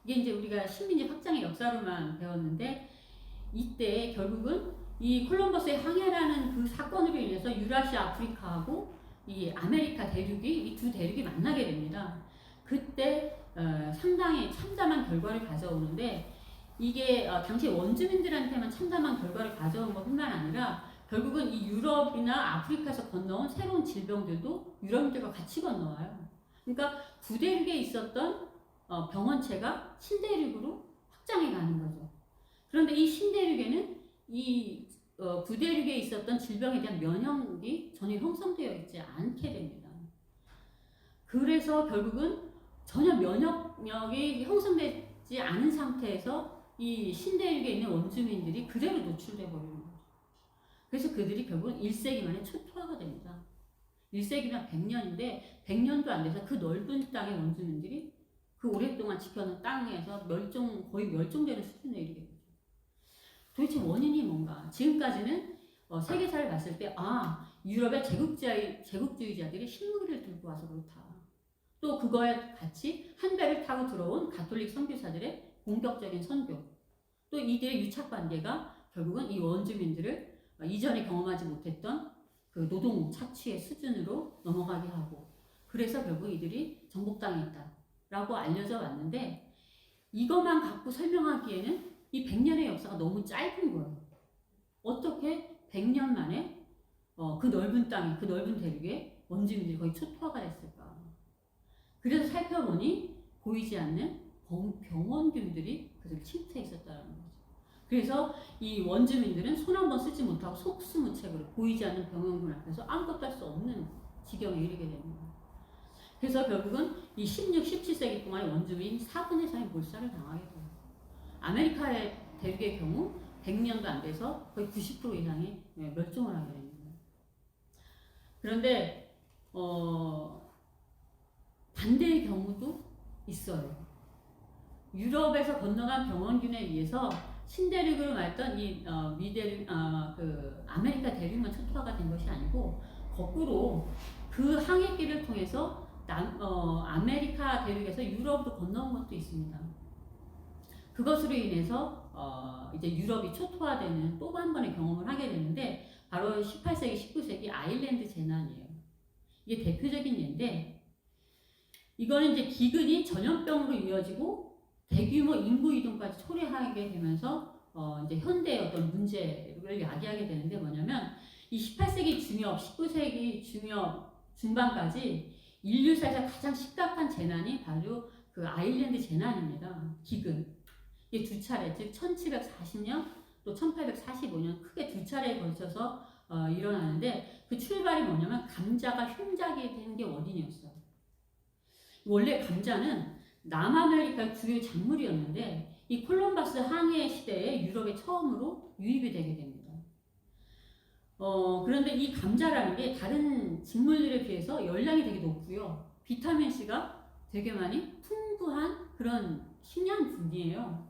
이게 이제 우리가 식민지 확장의 역사로만 배웠는데 이때 결국은 이 콜럼버스의 항해라는 그 사건으로 인해서 유라시아, 아프리카하고 이 아메리카 대륙이 이 두 대륙이 만나게 됩니다. 그때 상당히 참담한 결과를 가져오는데 이게 당시 원주민들한테만 참담한 결과를 가져온 것뿐만 아니라 결국은 이 유럽이나 아프리카에서 건너온 새로운 질병들도 유럽인들과 같이 건너와요. 그러니까 구대륙에 있었던 병원체가 신대륙으로 확장해 가는 거죠. 그런데 이 신대륙에는 이 구대륙에 있었던 질병에 대한 면역이 전혀 형성되어 있지 않게 됩니다. 그래서 결국은 전혀 면역력이 형성되지 않은 상태에서 이 신대륙에 있는 원주민들이 그대로 노출되어 버리는 거죠. 그래서 그들이 결국은 1세기 만에 초토화가 됩니다. 1세기면 100년인데 100년도 안 돼서 그 넓은 땅의 원주민들이 그 오랫동안 지켜놓은 땅에서 거의 멸종되는 수준에 이르게 되죠. 도대체 원인이 뭔가? 지금까지는 세계사를 봤을 때 유럽의 제국주의자들이 식물을 들고 와서 그렇다. 또 그거에 같이 한 배를 타고 들어온 가톨릭 선교사들의 공격적인 선교. 또 이들의 유착관계가 결국은 이 원주민들을 이전에 경험하지 못했던 그 노동 착취의 수준으로 넘어가게 하고 그래서 결국 이들이 정복당에 있다라고 알려져 왔는데 이것만 갖고 설명하기에는 이 100년의 역사가 너무 짧은 거예요. 어떻게 100년 만에 그 넓은 땅에, 그 넓은 대륙에 원주민들이 거의 초토화가 됐을까? 그래서 살펴보니 보이지 않는 병원균들이 그들 침투해 있었다는 거죠. 그래서 이 원주민들은 손 한 번 쓰지 못하고 속수무책으로 보이지 않는 병원균 앞에서 아무것도 할 수 없는 지경에 이르게 됩니다. 그래서 결국은 이 16, 17세기 동안 원주민 4분의 3이 몰살을 당하게 돼요. 아메리카의 대륙의 경우 100년도 안 돼서 거의 90% 이상이 멸종을 하게 됩니다. 그런데 반대의 경우도 있어요. 유럽에서 건너간 병원균에 의해서 신대륙으로 말던 이 미대륙, 그 아메리카 대륙만 초토화가 된 것이 아니고 거꾸로 그 항해길을 통해서 아메리카 대륙에서 유럽으로 건너온 것도 있습니다. 그것으로 인해서 이제 유럽이 초토화되는 또 한 번의 경험을 하게 되는데 바로 18세기, 19세기 아일랜드 재난이에요. 이게 대표적인 예인데 이거는 이제 기근이 전염병으로 이어지고 대규모 인구 이동까지 초래하게 되면서 이제 현대의 어떤 문제를 야기하게 되는데 뭐냐면 이 18세기 중엽, 19세기 중엽 중반까지 인류사에서 가장 심각한 재난이 바로 그 아일랜드 재난입니다. 기근. 이게 두 차례, 즉 1740년 또 1845년 크게 두 차례에 걸쳐서 일어나는데 그 출발이 뭐냐면 감자가 흉작이 되는 게 원인이었어요. 원래 감자는 남아메리카의 주요 작물이었는데 이 콜럼버스 항해 시대에 유럽에 처음으로 유입이 되게 됩니다. 그런데 이 감자라는 게 다른 작물들에 비해서 열량이 되게 높고요. 비타민C가 되게 많이 풍부한 그런 식량분이에요.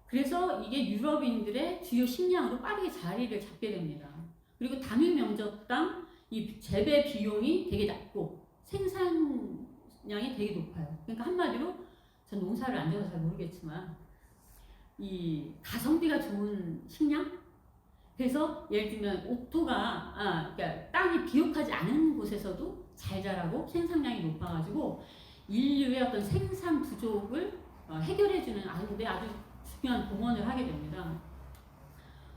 그래서 이게 유럽인들의 주요 식량으로 빠르게 자리를 잡게 됩니다. 그리고 당일 명절당 이 재배 비용이 되게 낮고 생산량이 되게 높아요. 그러니까 한마디로 전 농사를 안 지어서 잘 모르겠지만 이 가성비가 좋은 식량. 그래서 예를 들면 그러니까 땅이 비옥하지 않은 곳에서도 잘 자라고 생산량이 높아가지고 인류의 어떤 생산 부족을 해결해주는 아주 중요한 공헌을 하게 됩니다.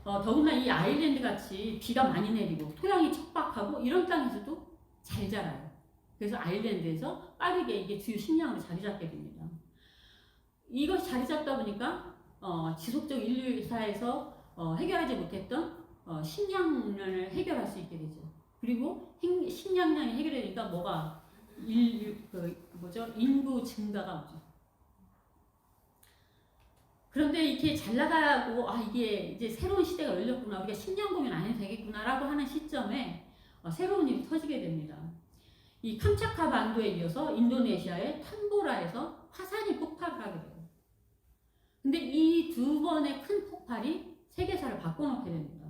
더구나 이 아일랜드 같이 비가 많이 내리고 토양이 척박하고 이런 땅에서도 잘 자라요. 그래서 아일랜드에서 빠르게 이게 주요 식량으로 자리 잡게 됩니다. 이것이 자리 잡다 보니까 지속적 인류사에서 해결하지 못했던 식량난을 해결할 수 있게 되죠. 그리고 식량난이 해결되니까 뭐가 인구 증가가 오죠. 그런데 이렇게 잘 나가고 이게 이제 새로운 시대가 열렸구나, 우리가 식량 고민 안 해도 되겠구나라고 하는 시점에 새로운 일이 터지게 됩니다. 이 캄차카 반도에 이어서 인도네시아의 탐보라에서 화산이 폭발을 하게 돼요. 근데 이 두 번의 큰 폭발이 세계사를 바꿔놓게 됩니다.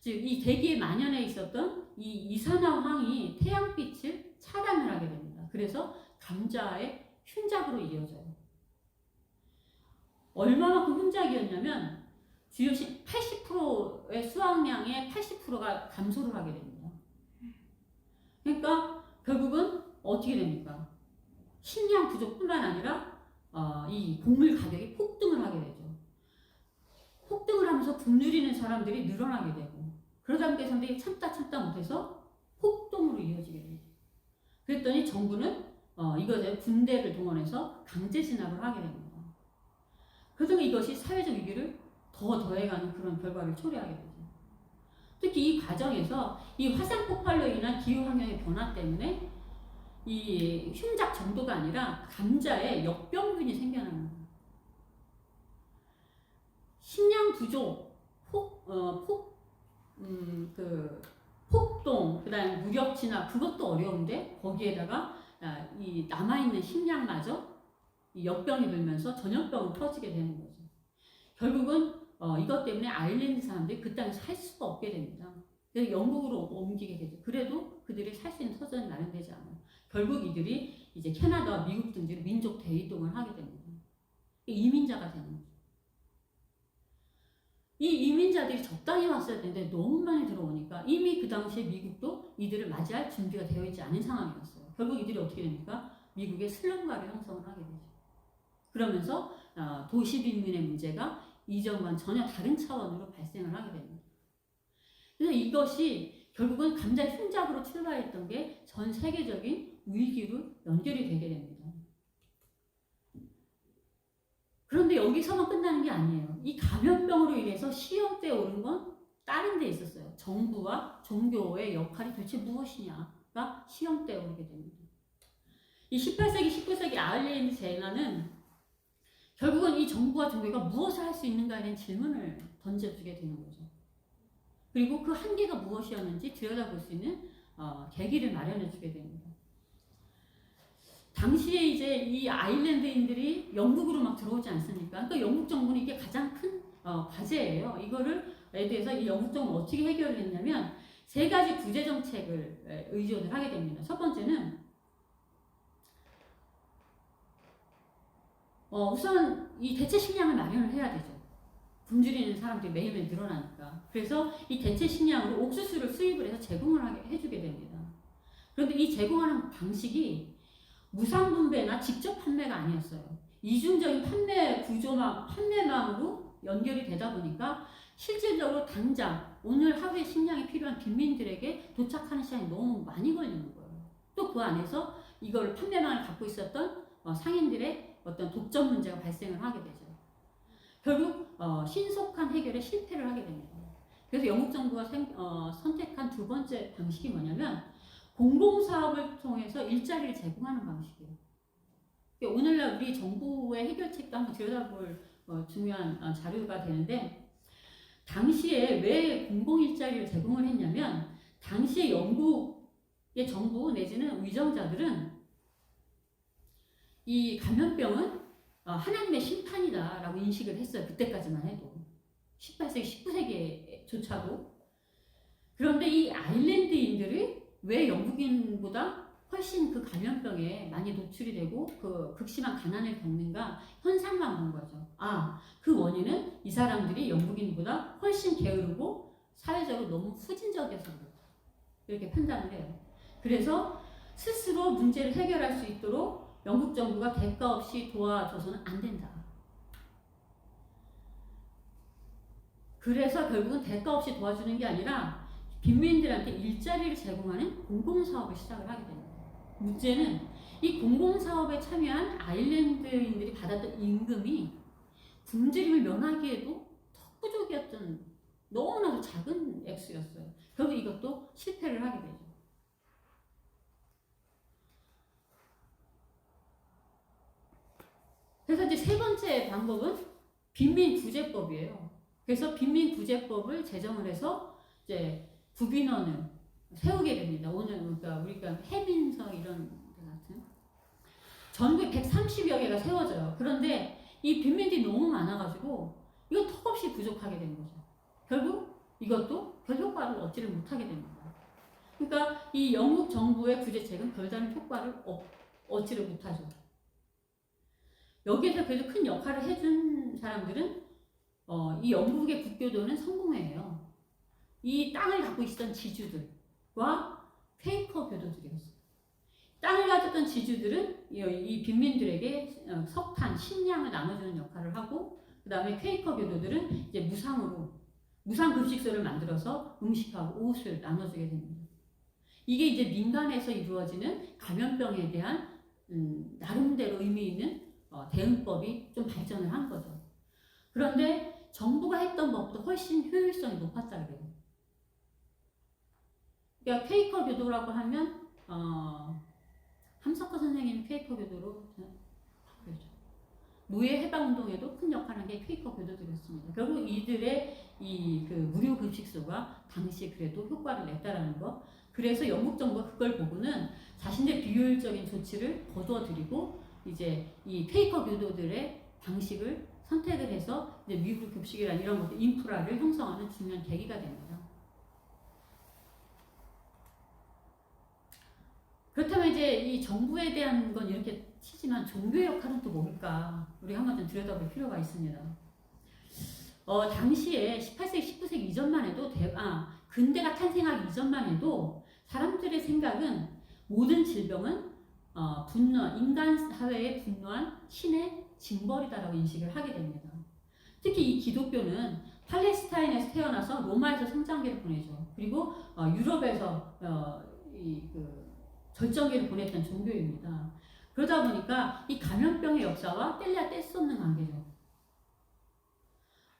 즉, 이 대기에 만연해 있었던 이 이산화황이 태양빛을 차단을 하게 됩니다. 그래서 감자의 흉작으로 이어져요. 얼마만큼 흉작이었냐면 주요 80%의 수확량의 80%가 감소를 하게 됩니다. 그러니까 결국은 어떻게 됩니까? 식량 부족뿐만 아니라 이 곡물 가격이 폭등을 하게 되죠. 폭등을 하면서 굶주리는 사람들이 늘어나게 되고, 그러다 보니까 사람들이 참다 못해서 폭동으로 이어지게 되죠. 그랬더니 정부는 이것에 군대를 동원해서 강제 진압을 하게 됩니다. 그래서 이것이 사회적 위기를 더해가는 그런 결과를 초래하게 되죠. 특히 이 과정에서 이 화산 폭발로 인한 기후 환경의 변화 때문에 이 흉작 정도가 아니라 감자에 역병균이 생겨나는 거예요. 식량 부족, 폭동, 그다음 무력 진압, 그것도 어려운데 거기에다가 이 남아있는 식량마저 이 역병이 들면서 전염병을 터지게 되는 거죠. 결국은 이것 때문에 아일랜드 사람들이 그 땅에서 살 수가 없게 됩니다. 그래서 영국으로 옮기게 되죠. 그래도 그들이 살 수 있는 터전이 마련되지 않아요. 결국 이들이 이제 캐나다와 미국 등지로 민족 대이동을 하게 됩니다. 이민자가 되는 거죠. 이 이민자들이 적당히 왔어야 되는데 너무 많이 들어오니까 이미 그 당시에 미국도 이들을 맞이할 준비가 되어 있지 않은 상황이었어요. 결국 이들이 어떻게 됩니까? 미국의 슬럼가를 형성을 하게 되죠. 그러면서 도시 빈민의 문제가 이전과는 전혀 다른 차원으로 발생을 하게 됩니다. 그래서 이것이 결국은 감자 흉작으로 출발했던 게 전 세계적인 위기로 연결이 되게 됩니다. 그런데 여기서만 끝나는 게 아니에요. 이 감염병으로 인해서 시험대에 오른 건 다른 데 있었어요. 정부와 종교의 역할이 도대체 무엇이냐가 시험대에 오르게 됩니다. 이 18세기, 19세기 아일랜드 재난은 결국은 이 정부와 종교가 무엇을 할 수 있는가에 대한 질문을 던져주게 되는 거죠. 그리고 그 한계가 무엇이었는지 들여다볼 수 있는 계기를 마련해주게 됩니다. 당시에 이제 이 아일랜드인들이 영국으로 막 들어오지 않습니까? 그러니까 영국 정부는 이게 가장 큰 과제예요. 이거를에 대해서 이 영국 정부는 어떻게 해결을 했냐면 세 가지 구제 정책을 의존을 하게 됩니다. 첫 번째는 우선 이 대체 식량을 마련을 해야 되죠. 굶주리는 사람들이 매일매일 늘어나니까. 그래서 이 대체 식량으로 옥수수를 수입을 해서 제공을 해주게 됩니다. 그런데 이 제공하는 방식이 무상분배나 직접 판매가 아니었어요. 이중적인 판매망으로 연결이 되다 보니까 실질적으로 당장 오늘 하루에 식량이 필요한 빈민들에게 도착하는 시간이 너무 많이 걸리는 거예요. 또 그 안에서 이걸 판매망을 갖고 있었던 상인들의 어떤 독점 문제가 발생을 하게 되죠. 결국 신속한 해결에 실패를 하게 됩니다. 그래서 영국 정부가 선택한 두 번째 방식이 뭐냐면 공공사업을 통해서 일자리를 제공하는 방식이에요. 오늘날 우리 정부의 해결책도 한번 들여다볼 중요한 자료가 되는데, 당시에 왜 공공일자리를 제공을 했냐면 당시에 영국의 정부 내지는 위정자들은 이 감염병은 하나님의 심판이다라고 인식을 했어요. 그때까지만 해도 18세기, 19세기조차도. 그런데 이 아일랜드인들이 왜 영국인보다 훨씬 그 감염병에 많이 노출이 되고 그 극심한 가난을 겪는가 현상만 본 거죠. 아, 그 원인은 이 사람들이 영국인보다 훨씬 게으르고 사회적으로 너무 후진적이어서 그렇다. 이렇게 판단을 해요. 그래서 스스로 문제를 해결할 수 있도록 영국 정부가 대가 없이 도와줘서는 안 된다. 그래서 결국은 대가 없이 도와주는 게 아니라 빈민들한테 일자리를 제공하는 공공사업을 시작을 하게 됩니다. 문제는 이 공공사업에 참여한 아일랜드인들이 받았던 임금이 굶주림을 면하기에도 턱부족이었던 너무나도 작은 액수였어요. 결국 이것도 실패를 하게 되죠. 그래서 이제 세 번째 방법은 빈민구제법이에요. 그래서 빈민구제법을 제정을 해서 이제 구빈원을 세우게 됩니다. 오늘 그러니까 우리가 해민서 이런 데 같은 전국에 130여 개가 세워져요. 그런데 이 빈민들이 너무 많아가지고 이거 턱없이 부족하게 된 거죠. 결국 이것도 별 효과를 얻지를 못하게 됩니다. 그러니까 이 영국 정부의 구제책은 별다른 효과를 얻지를 못하죠. 여기에서 그래도 큰 역할을 해준 사람들은 이 영국의 국교도는 성공회예요. 이 땅을 갖고 있었던 지주들과 퀘이커 교도들이었어요. 땅을 가졌던 지주들은 이 빈민들에게 석탄, 식량을 나눠주는 역할을 하고, 그 다음에 퀘이커 교도들은 이제 무상 급식소를 만들어서 음식하고 옷을 나눠주게 됩니다. 이게 이제 민간에서 이루어지는 감염병에 대한 나름대로 의미 있는 대응법이 좀 발전을 한 거죠. 그런데 정부가 했던 법보다 훨씬 효율성이 높았다 그래요. 그러니까 퀘이커 교도라고 하면 함석호 선생님이 퀘이커 교도로 바뀌었죠. 노예 해방 운동에도 큰 역할을 한 게 퀘이커 교도들이었습니다. 결국 이들의 그 무료 급식소가 당시 그래도 효과를 냈다라는 거. 그래서 영국 정부가 그걸 보고는 자신의 비효율적인 조치를 거두어들이고 이제 이 퀘이커 교도들의 방식을 선택을 해서 이제 미국 급식이라는 이런 것들 인프라를 형성하는 중요한 계기가 됩니다. 그렇다면 이제 이 정부에 대한 건 이렇게 치지만 종교의 역할은 또 뭘까? 우리 한번 좀 들여다볼 필요가 있습니다. 당시에 18세기, 19세기 이전만 해도 근대가 탄생하기 이전만 해도 사람들의 생각은 모든 질병은 인간 사회에 분노한 신의 징벌이다라고 인식을 하게 됩니다. 특히 이 기독교는 팔레스타인에서 태어나서 로마에서 성장기를 보내죠. 그리고 유럽에서 절정기를 보냈던 종교입니다. 그러다 보니까 이 감염병의 역사와 뗄래야 뗄 수 없는 관계죠.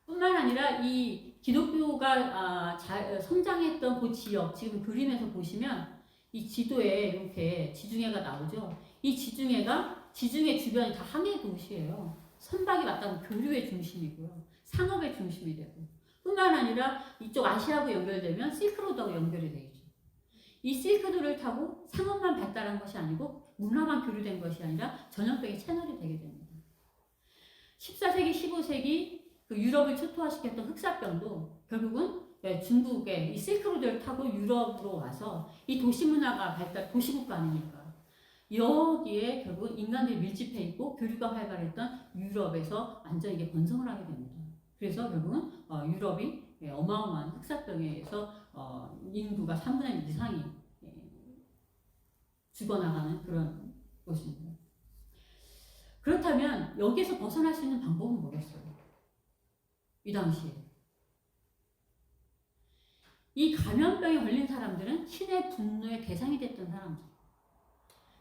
뿐만 아니라 이 기독교가 성장했던 그 지역, 지금 그림에서 보시면 이 지도에 이렇게 지중해가 나오죠. 이 지중해 주변이 다 항해 도시예요. 선박이 맞다면 교류의 중심이고요. 상업의 중심이 되고. 뿐만 아니라 이쪽 아시아하고 연결되면 실크로드하고 연결이 되죠. 이 실크로드를 타고 상업만 발달한 것이 아니고 문화만 교류된 것이 아니라 전염병의 채널이 되게 됩니다. 14세기, 15세기 그 유럽을 초토화시켰던 흑사병도 결국은 중국의 이 실크로드를 타고 유럽으로 와서 이 도시문화가 도시국가 아닙니까? 여기에 결국 인간들이 밀집해 있고 교류가 활발했던 유럽에서 완전히 이게 번성을 하게 됩니다. 그래서 결국은 유럽이 어마어마한 흑사병에 의해서 인구가 3분의 1 이상이 죽어나가는 그런 것입니다. 그렇다면 여기에서 벗어날 수 있는 방법은 뭐겠어요? 이 당시에 이 감염병에 걸린 사람들은 신의 분노의 대상이 됐던 사람들.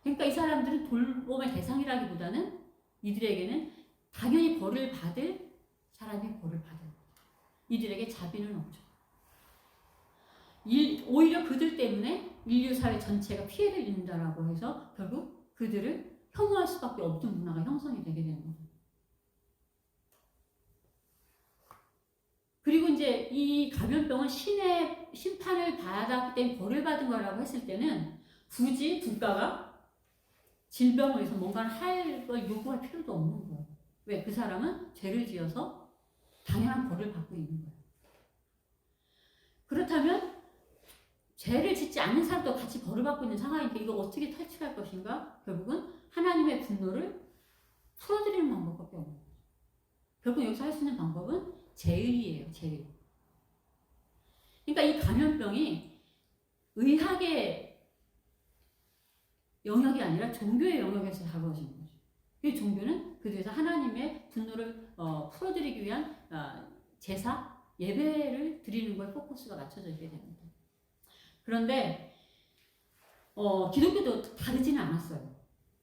그러니까 이 사람들은 돌봄의 대상이라기보다는 이들에게는 당연히 벌을 받을 사람이 벌을 받은 거죠. 이들에게 자비는 없죠. 오히려 그들 때문에 인류 사회 전체가 피해를 입는다라고 해서 결국 그들을 혐오할 수밖에 없는 문화가 형성이 되게 되는 거죠. 그리고 이제 이 감염병은 신의 심판을 받았기 때문에 벌을 받은 거라고 했을 때는 굳이 국가가 질병을 위해서 뭔가를 할 걸 요구할 필요도 없는 거예요. 왜? 그 사람은 죄를 지어서 당연한 벌을 받고 있는 거예요. 그렇다면 죄를 짓지 않는 사람도 같이 벌을 받고 있는 상황이니까 이거 어떻게 탈출할 것인가? 결국은 하나님의 분노를 풀어드리는 방법밖에 없는 거죠. 결국 여기서 할 수 있는 방법은 제의예요. 제의. 그러니까 이 감염병이 의학의 영역이 아니라 종교의 영역에서 다루어진 거죠. 이 종교는 그 중에서 하나님의 분노를 풀어드리기 위한 제사, 예배를 드리는 거에 포커스가 맞춰져 있게 됩니다. 그런데 기독교도 다르지는 않았어요.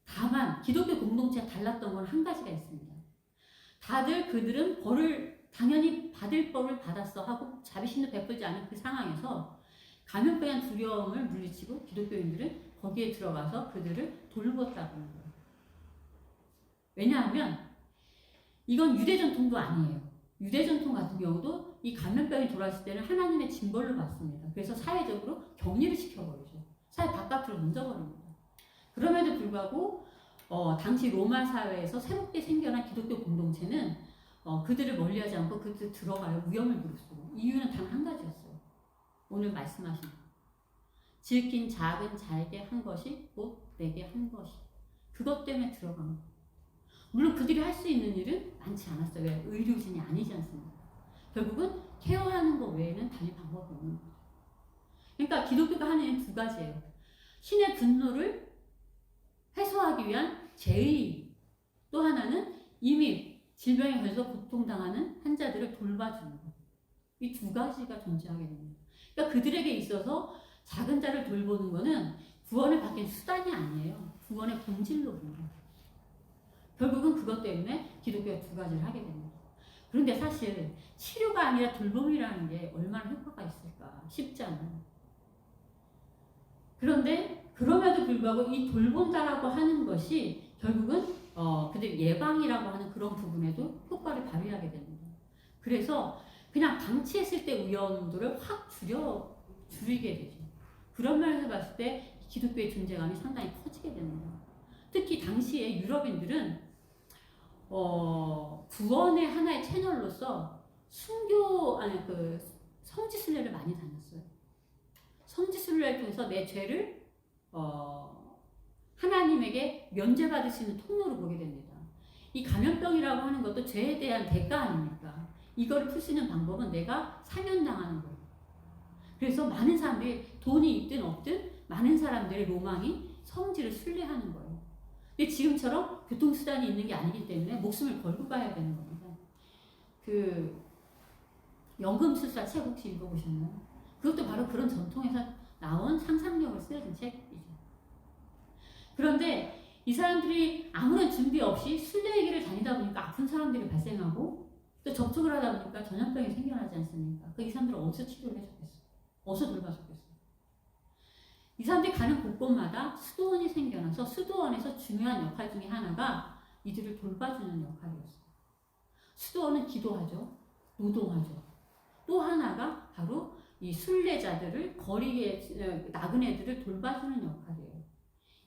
다만 기독교 공동체가 달랐던 건 한 가지가 있습니다. 다들 그들은 벌을 당연히 받을 벌을 받았어 하고 자비심도 베풀지 않은 그 상황에서 감염병에 대한 두려움을 물리치고 기독교인들은 거기에 들어가서 그들을 돌보았다는 거예요. 왜냐하면 이건 유대 전통도 아니에요. 유대 전통 같은 경우도 이 감염병이 돌아왔을 때는 하나님의 징벌로 받습니다. 그래서 사회적으로 격리를 시켜버리죠. 사회 바깥으로 던져버립니다. 그럼에도 불구하고 당시 로마 사회에서 새롭게 생겨난 기독교 공동체는 그들을 멀리하지 않고 그들 들어갈 위험을 무릅쓰고 이유는 단 한 가지였어요. 오늘 말씀하신 거. 질긴 작은 자에게 한 것이 곧 내게 한 것이. 그것 때문에 들어간 거. 물론 그들이 할 수 있는 일은 많지 않았어요. 왜? 의료진이 아니지 않습니까? 결국은 케어하는 것 외에는 달리 방법이 없는 거죠. 그러니까 기독교가 하는 일은 두 가지예요. 신의 분노를 해소하기 위한 제의, 또 하나는 이미 질병에 걸려서 고통당하는 환자들을 돌봐주는 것. 이 두 가지가 존재하게 됩니다. 그러니까 그들에게 있어서 작은 자를 돌보는 것은 구원을 받기 수단이 아니에요. 구원의 본질로입니다. 결국은 그것 때문에 기독교가 두 가지를 하게 됩니다. 그런데 사실 치료가 아니라 돌봄이라는 게 얼마나 효과가 있을까 쉽지 않아요. 그런데 그럼에도 불구하고 이 돌본다라고 하는 것이 결국은 그들 예방이라고 하는 그런 부분에도 효과를 발휘하게 됩니다. 그래서 그냥 방치했을 때 위험도를 확 줄이게 되죠. 그런 면에서 봤을 때 기독교의 존재감이 상당히 커지게 됩니다. 특히 당시에 유럽인들은 구원의 하나의 채널로서 성지순례를 많이 다녔어요. 성지순례를 통해서 내 죄를 하나님에게 면제받을 수 있는 통로로 보게 됩니다. 이 감염병이라고 하는 것도 죄에 대한 대가 아닙니까? 이걸 풀 수 있는 방법은 내가 사면당하는 거예요. 그래서 많은 사람들이 돈이 있든 없든 많은 사람들의 로망이 성지를 순례하는 거예요. 근데 지금처럼 교통수단이 있는 게 아니기 때문에 목숨을 걸고 가야 되는 겁니다. 그 연금술사 책 혹시 읽어보셨나요? 그것도 바로 그런 전통에서 나온 상상력을 쓰여진 책이죠. 그런데 이 사람들이 아무런 준비 없이 순례의 길을 다니다 보니까 아픈 사람들이 발생하고 또 접촉을 하다 보니까 전염병이 생겨나지 않습니까? 이 사람들은 어디서 치료를 해줬겠어요? 어디서 돌봐줬겠어요? 이 사람들이 가는 곳곳마다 수도원이 생겨나서 수도원에서 중요한 역할 중에 하나가 이들을 돌봐주는 역할이었어요. 수도원은 기도하죠. 노동하죠. 또 하나가 바로 이 순례자들을 거리에 나그네들을 돌봐주는 역할이에요.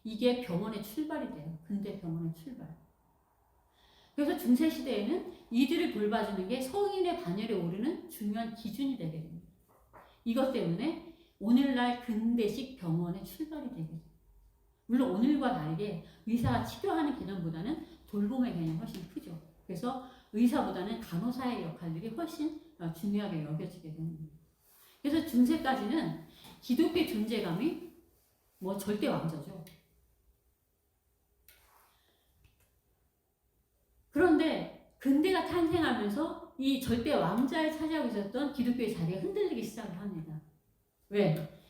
이게 병원의 출발이 돼요. 근대 병원의 출발. 그래서 중세시대에는 이들을 돌봐주는 게 성인의 반열에 오르는 중요한 기준이 되게 됩니다. 이것 때문에 오늘날 근대식 병원의 출발이 되게 됩니다. 물론 오늘과 다르게 의사가 치료하는 개념보다는 돌봄의 개념이 훨씬 크죠. 그래서 의사보다는 간호사의 역할들이 훨씬 중요하게 여겨지게 됩니다. 그래서 중세까지는 기독교의 존재감이 절대 왕조죠. 그런데 근대가 탄생하면서 이 절대 왕자를 차지하고 있었던 기독교의 자리가 흔들리기 시작을 합니다. 왜?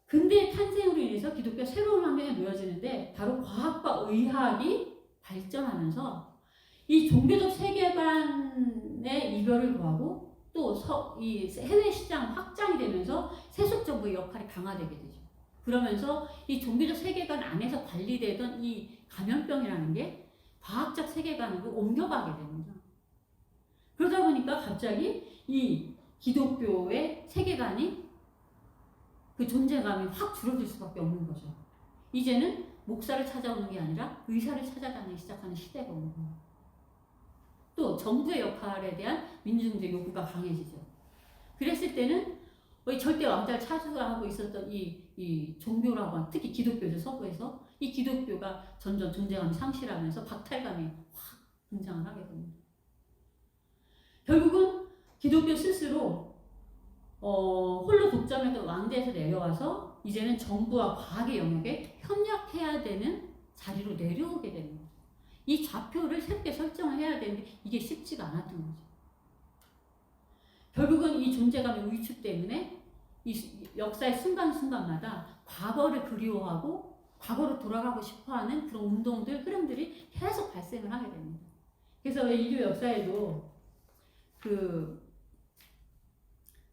근대의 탄생으로 인해서 기독교가 새로운 환경에 놓여지는데 바로 과학과 의학이 발전하면서 이 종교적 세계관의 이별을 구하고 또 이 해외 시장 확장이 되면서 세속 정부의 역할이 강화되게 되죠. 그러면서 이 종교적 세계관 안에서 관리되던 이 감염병이라는 게 과학적 세계관으로 옮겨가게 됩니다. 그러다 보니까 갑자기 이 기독교의 세계관이 그 존재감이 확 줄어들 수밖에 없는 거죠. 이제는 목사를 찾아오는 게 아니라 의사를 찾아다니기 시작하는 시대가 오는 거예요. 또 정부의 역할에 대한 민중들의 요구가 강해지죠. 그랬을 때는 이 절대 왕자를 차지하고 있었던 이 종교라고 하는, 특히 기독교죠, 서구에서. 이 기독교가 점점 존재감이 상실하면서 박탈감이 확 등장을 하게 됩니다. 결국은 기독교 스스로 홀로 독점했던 왕대에서 내려와서 이제는 정부와 과학의 영역에 협력해야 되는 자리로 내려오게 되는 거죠. 이 좌표를 새롭게 설정을 해야 되는데 이게 쉽지가 않았던 거죠. 결국은 이 존재감의 위축 때문에 이 역사의 순간순간마다 과거를 그리워하고 과거로 돌아가고 싶어하는 그런 운동들, 흐름들이 계속 발생을 하게 됩니다. 그래서 인류 역사에도 그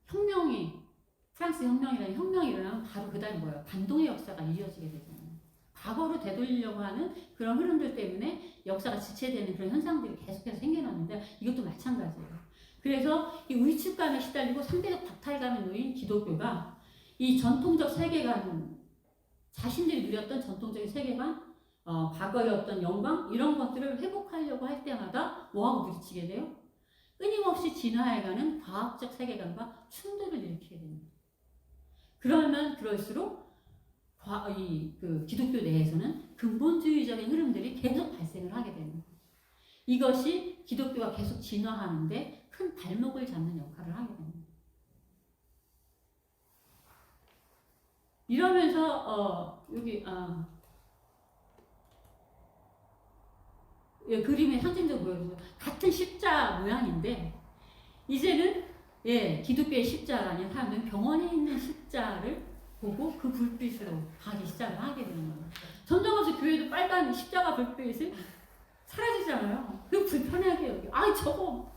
혁명이, 프랑스 혁명이라는 혁명이 일어나면 바로 그 다음에 뭐예요? 반동의 역사가 이어지게 되잖아요. 과거로 되돌리려고 하는 그런 흐름들 때문에 역사가 지체되는 그런 현상들이 계속해서 생겨났는데 이것도 마찬가지예요. 그래서 이 위축감에 시달리고 상대적 박탈감에 놓인 기독교가 이 전통적 세계관, 자신들이 누렸던 전통적인 세계관, 과거의 어떤 영광 이런 것들을 회복하려고 할 때마다 뭐하고 부딪히게 돼요? 끊임없이 진화해가는 과학적 세계관과 충돌을 일으키게 됩니다. 그러면 그럴수록 그 기독교 내에서는 근본주의적인 흐름들이 계속 발생을 하게 됩니다. 이것이 기독교가 계속 진화하는데 큰 발목을 잡는 역할을 하게 됩니다. 이러면서 여기 그림의 상징적으로 보여주죠. 같은 십자 모양인데 이제는 기독교의 십자가 아닌 사람들은 병원에 있는 십자를 보고 그 불빛으로 가기 시작을 하게 되는 거예요. 점점 교회도 빨간 십자가 불빛이 사라지잖아요. 그 불편하게 여기. 저거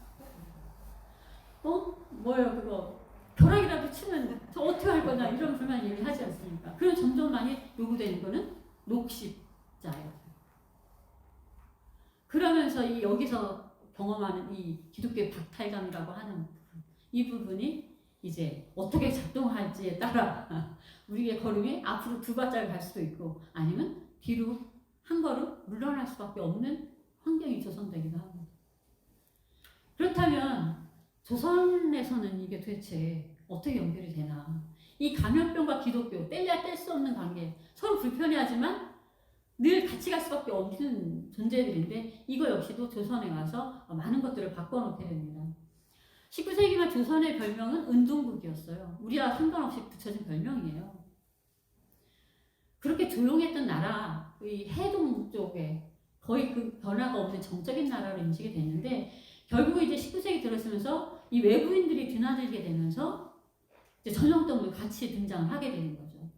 뭐예요 그거 벼락이라도 치면 저 어떻게 할 거냐 이런 불만 얘기하지 않습니까? 그럼 점점 많이 요구되는 거는 녹십자예요. 그러면서 여기서 경험하는 이 기독교의 박탈감이라고 하는 부분, 이 부분이 이제 어떻게 작동할지에 따라 우리의 걸음이 앞으로 2발짝을 갈 수도 있고 아니면 뒤로 한 걸음 물러날 수밖에 없는 환경이 조성되기도 합니다. 그렇다면 조선에서는 이게 도대체 어떻게 연결이 되나? 이 감염병과 기독교 뗄래야 뗄 수 없는 관계, 서로 불편해하지만 늘 같이 갈 수밖에 없는 존재들인데 이거 역시도 조선에 와서 많은 것들을 바꿔놓게 됩니다. 19세기말 조선의 별명은 은둥국이었어요. 우리와 상관없이 붙여진 별명이에요. 그렇게 조용했던 나라, 이 해동 쪽에 거의 그 변화가 없는 정적인 나라로 인식이 됐는데 결국 이제 19세기 들어서면서 이 외부인들이 드나들게 되면서 이제 전염병도 같이 등장을 하게 되는 거죠.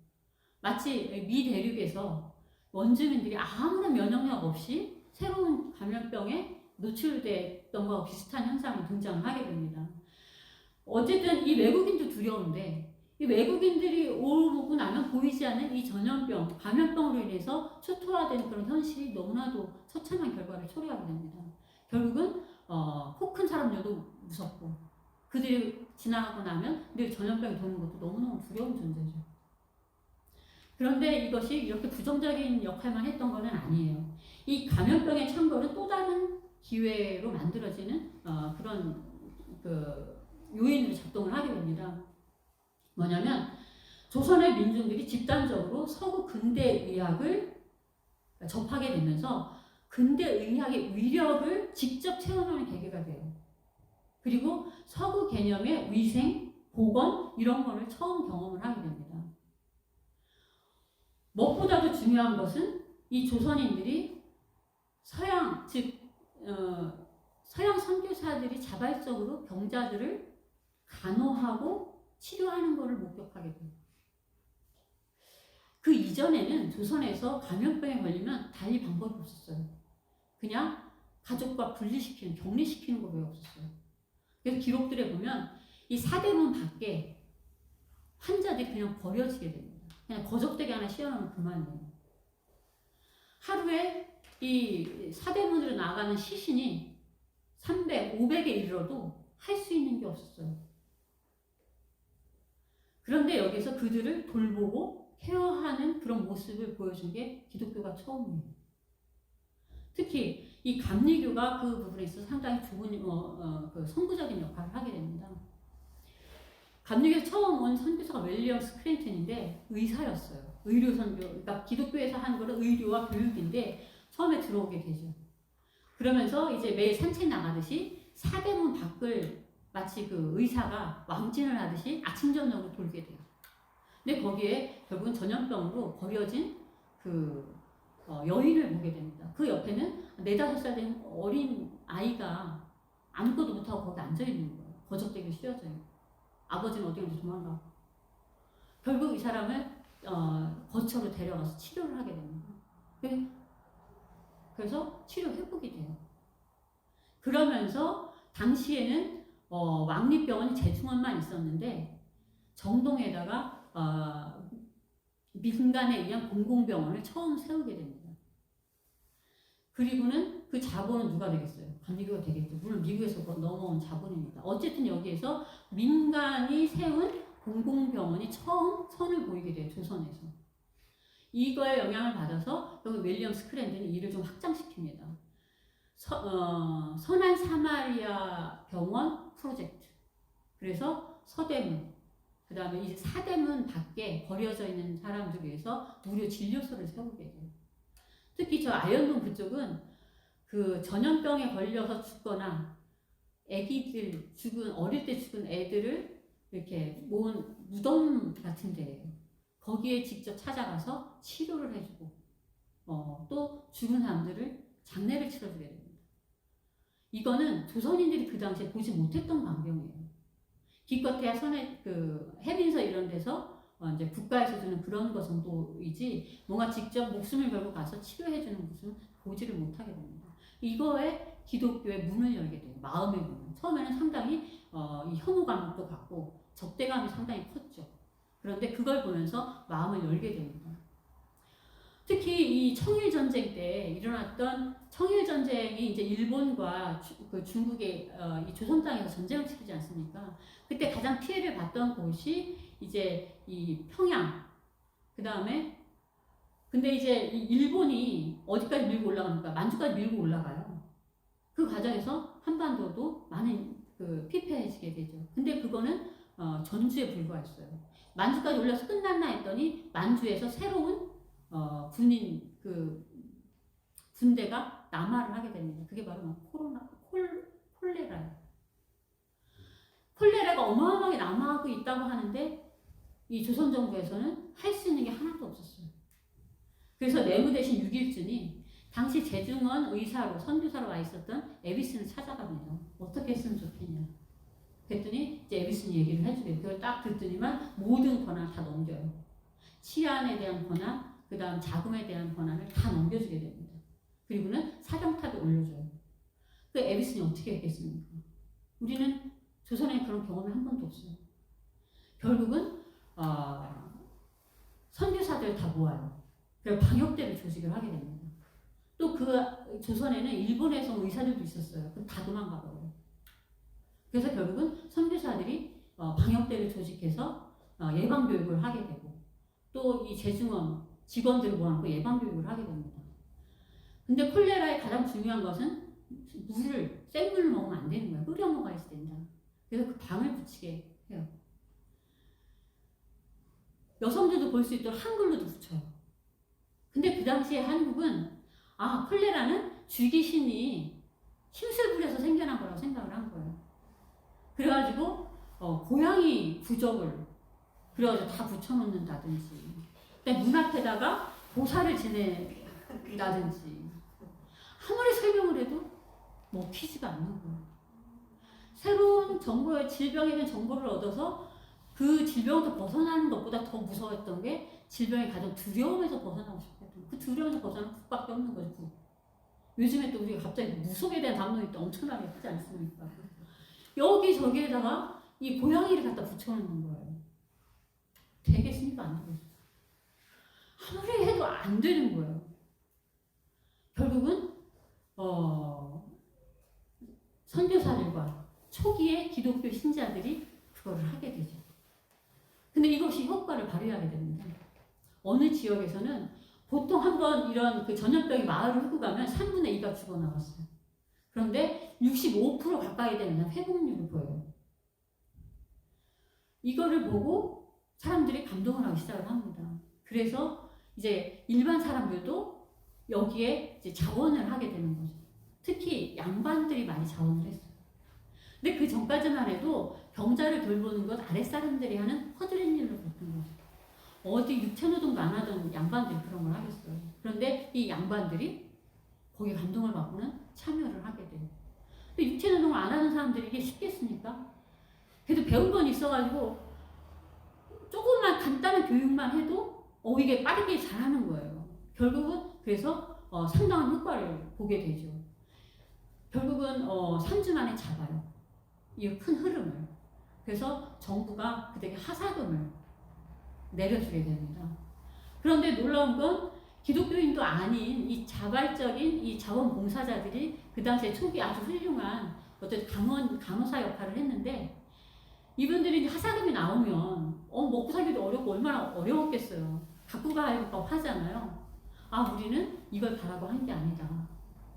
마치 미 대륙에서 원주민들이 아무런 면역력 없이 새로운 감염병에 노출됐던 것과 비슷한 현상이 등장을 하게 됩니다. 어쨌든 이 외국인도 두려운데 이 외국인들이 오고 나면 보이지 않는 이 전염병, 감염병으로 인해서 초토화되는 그런 현실이 너무나도 처참한 결과를 초래하게 됩니다. 결국은 코 큰 사람들도 무섭고 그들이 지나가고 나면 늘 전염병이 도는 것도 너무너무 두려운 존재죠. 그런데 이것이 이렇게 부정적인 역할만 했던 것은 아니에요. 이 감염병의 창궐은 또 다른 기회로 만들어지는 그런 요인으로 작동을 하게 됩니다. 뭐냐면 조선의 민중들이 집단적으로 서구 근대의학을 접하게 되면서 근대의학의 위력을 직접 체험하는 계기가 돼요. 그리고 서구 개념의 위생, 보건 이런 거를 처음 경험을 하게 됩니다. 무엇보다도 중요한 것은 이 조선인들이 서양 선교사들이 자발적으로 병자들을 간호하고 치료하는 것을 목격하게 돼요. 그 이전에는 조선에서 감염병에 걸리면 달리 방법이 없었어요. 그냥 가족과 분리시키는, 격리시키는 것밖에 없었어요. 그래서 기록들에 보면 이 사대문 밖에 환자들이 그냥 버려지게 됩니다. 그냥 거적대기 하나 씌워놓으면 그만이에요. 하루에 이 사대문으로 나가는 시신이 300, 500에 이르러도 할 수 있는 게 없었어요. 그런데 여기서 그들을 돌보고 케어하는 그런 모습을 보여준 게 기독교가 처음이에요. 특히 이 감리교가 그 부분에 있어서 상당히 좋은 선구적인 역할을 하게 됩니다. 감리교에 처음 온 선교사가 윌리엄 스크랜턴인데 의사였어요. 의료 선교, 그러니까 기독교에서 하는 거는 의료와 교육인데 처음에 들어오게 되죠. 그러면서 이제 매일 산책 나가듯이 사대문 밖을 마치 그 의사가 왕진을 하듯이 아침 저녁으로 돌게 돼요. 근데 거기에 결국은 전염병으로 버려진 그 여인을 보게 됩니다. 그 옆에는 4-5살 된 어린 아이가 아무것도 못하고 거기 앉아있는 거예요. 거적대기로 씌워져요. 아버지는 어디 가서 도망가고. 결국 이 사람을 거처로 데려가서 치료를 하게 됩니다. 그래서 치료 회복이 돼요. 그러면서 당시에는 왕립병원이 제중원만 있었는데 정동에다가 민간에 의한 공공병원을 처음 세우게 됩니다. 그리고는 그 자본은 누가 되겠어요? 감리교가 되겠죠. 물론 미국에서 넘어온 자본입니다. 어쨌든 여기에서 민간이 세운 공공병원이 처음 선을 보이게 돼요. 조선에서. 이거에 영향을 받아서 여기 윌리엄 스크랜턴이 이를 좀 확장시킵니다. 선한 사마리아 병원 프로젝트. 그래서 서대문, 그 다음에 이제 사대문 밖에 버려져 있는 사람들 위해서 무료 진료소를 세우게 돼요. 특히 저 아현동 그쪽은 그 전염병에 걸려서 죽거나 애기들 어릴 때 죽은 애들을 이렇게 모은 무덤 같은 데예요. 거기에 직접 찾아가서 치료를 해주고 또 죽은 사람들을 장례를 치러주게 됩니다. 이거는 조선인들이 그 당시에 보지 못했던 광경이에요. 기껏해야 해민서 이런 데서 이제 국가에서 주는 그런 거 정도이지 뭔가 직접 목숨을 걸고 가서 치료해주는 것은 보지를 못하게 됩니다. 이거에 기독교의 문을 열게 돼요. 마음의 문을. 처음에는 상당히 이 혐오감도 갖고 적대감이 상당히 컸죠. 그런데 그걸 보면서 마음을 열게 됩니다. 특히 이 청일전쟁 때 일어났던 청일전쟁이 이제 일본과 그 중국의 이 조선 땅에서 전쟁을 치르지 않습니까? 그때 가장 피해를 봤던 곳이 이제 이 평양. 그 다음에 근데 이제 이 일본이 어디까지 밀고 올라갑니까? 만주까지 밀고 올라가요. 그 과정에서 한반도도 많은 그 피폐해지게 되죠. 근데 그거는 전주에 불과했어요. 만주까지 올라서 끝났나 했더니 만주에서 새로운 군인 군대가 남하를 하게 됩니다. 그게 바로 콜레라예요. 콜레라가 어마어마하게 남하하고 있다고 하는데 이 조선 정부에서는 할 수 있는 게 하나도 없었어요. 그래서 내무 대신 6일준이 당시 제중원 의사로 선교사로 와 있었던 에비슨을 찾아갑니다. 어떻게 했으면 좋겠냐. 그랬더니 이제 에비슨이 얘기를 해주래요. 그걸 딱 듣더니만 모든 권한을 다 넘겨요. 치안에 대한 권한, 그 다음 자금에 대한 권한을 다 넘겨주게 됩니다. 그리고는 사정탑에 올려줘요. 그 에비슨이 어떻게 했겠습니까? 우리는 조선에 그런 경험이 한 번도 없어요. 결국은 선교사들 다 모아요. 그리고 방역대를 조직을 하게 됩니다. 또 그 조선에는 일본에서 의사들도 있었어요. 그럼 다 도망가 버려요. 그래서 결국은 선교사들이 방역대를 조직해서 예방교육을 하게 되고 또 이 제중원 직원들을 모아놓고 예방교육을 하게 됩니다. 근데 콜레라의 가장 중요한 것은 생물을 먹으면 안 되는 거예요. 끓여 먹어야 된다. 그래서 그 방을 붙이게 해요. 여성들도 볼 수 있도록 한글로도 붙여요. 근데 그 당시에 한국은 콜레라는 쥐귀신이 힘을 부려서 생겨난 거라고 생각을 한 거예요. 그래가지고 고양이 부적을 그래가지고 다 붙여놓는다든지 문 앞에다가 보살을 지낸다든지 아무리 설명을 해도 먹히지가 않는 거예요. 새로운 정보에 질병에 대한 정보를 얻어서 그 질병에서 벗어나는 것보다 더 무서웠던 게 질병의 가장 두려움에서 벗어나고 싶었던 그 두려움에서 벗어나는 국밖에 없는 거죠. 국. 요즘에 또 우리가 갑자기 무속에 대한 담론이 또 엄청나게 크지 않습니까? 여기저기에다가 이 고양이를 갖다 붙여놓는 거예요. 되겠습니까? 안 되겠습니까? 아무리 해도 안 되는 거예요. 결국은 선교사들과 초기의 기독교 신자들이 그거를 하게 되죠. 근데 이것이 효과를 발휘하게 됩니다. 어느 지역에서는 보통 한번 이런 그 전염병이 마을을 훑고 가면 3분의 2가 죽어나갔어요. 그런데 65% 가까이 되는 회복률을 보여요. 이거를 보고 사람들이 감동을 하기 시작을 합니다. 그래서 이제 일반 사람들도 여기에 이제 자원을 하게 되는 거죠. 특히 양반들이 많이 자원을 했어요. 근데 그 전까지만 해도 병자를 돌보는 것 아랫사람들이 하는 허드렛 일로 봤던 거죠. 어디 육체노동도 안 하던 양반들이 그런 걸 하겠어요. 그런데 이 양반들이 거기에 감동을 받고는 참여를 하게 돼요. 근데 육체노동을 안 하는 사람들이 이게 쉽겠습니까? 그래도 배운 건 있어가지고 조금만 간단한 교육만 해도 이게 빠르게 잘하는 거예요. 결국은 그래서 상당한 효과를 보게 되죠. 결국은 3주 만에 잡아요. 이 큰 흐름을. 그래서 정부가 그들에게 하사금을 내려주게 됩니다. 그런데 놀라운 건 기독교인도 아닌 이 자발적인 이 자원봉사자들이 그 당시에 초기 아주 훌륭한 어떤 간호사 역할을 했는데 이분들이 하사금이 나오면 먹고 살기도 어렵고 얼마나 어려웠겠어요. 갖고 가야겠다고 하잖아요. 우리는 이걸 바라고 한 게 아니다.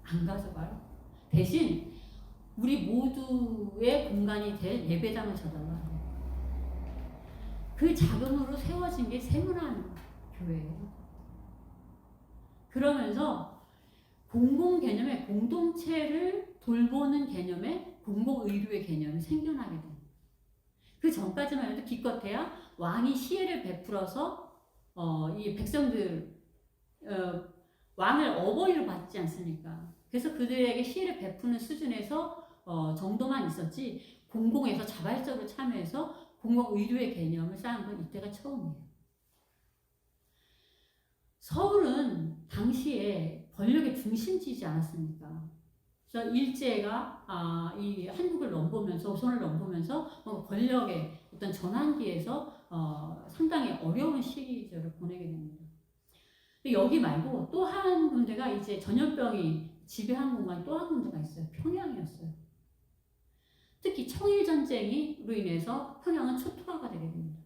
안 가져가요. 대신 우리 모두의 공간이 될 예배당을 쳐달라. 그 자금으로 세워진 게 세문안 교회예요. 그러면서 공공 개념의 공동체를 돌보는 개념의 공공의료의 개념이 생겨나게 됩니다. 그 전까지만 해도 기껏해야 왕이 시혜를 베풀어서 이 백성들 왕을 어버이로 받지 않습니까? 그래서 그들에게 시혜를 베푸는 수준에서 정도만 있었지 공공에서 자발적으로 참여해서 공공의료의 개념을 쌓은 건 이때가 처음이에요. 서울은 당시에 권력의 중심지이지 않았습니까? 그래서 일제가 이 한국을 넘보면서 조선을 넘보면서 권력의 어떤 전환기에서 상당히 어려운 시기를 보내게 됩니다. 근데 여기 말고 또 한 군데가 이제 전염병이 지배한 공간이 또 한 군데가 있어요. 평양이었어요. 특히 청일전쟁으로 인해서 평양은 초토화가 되게 됩니다.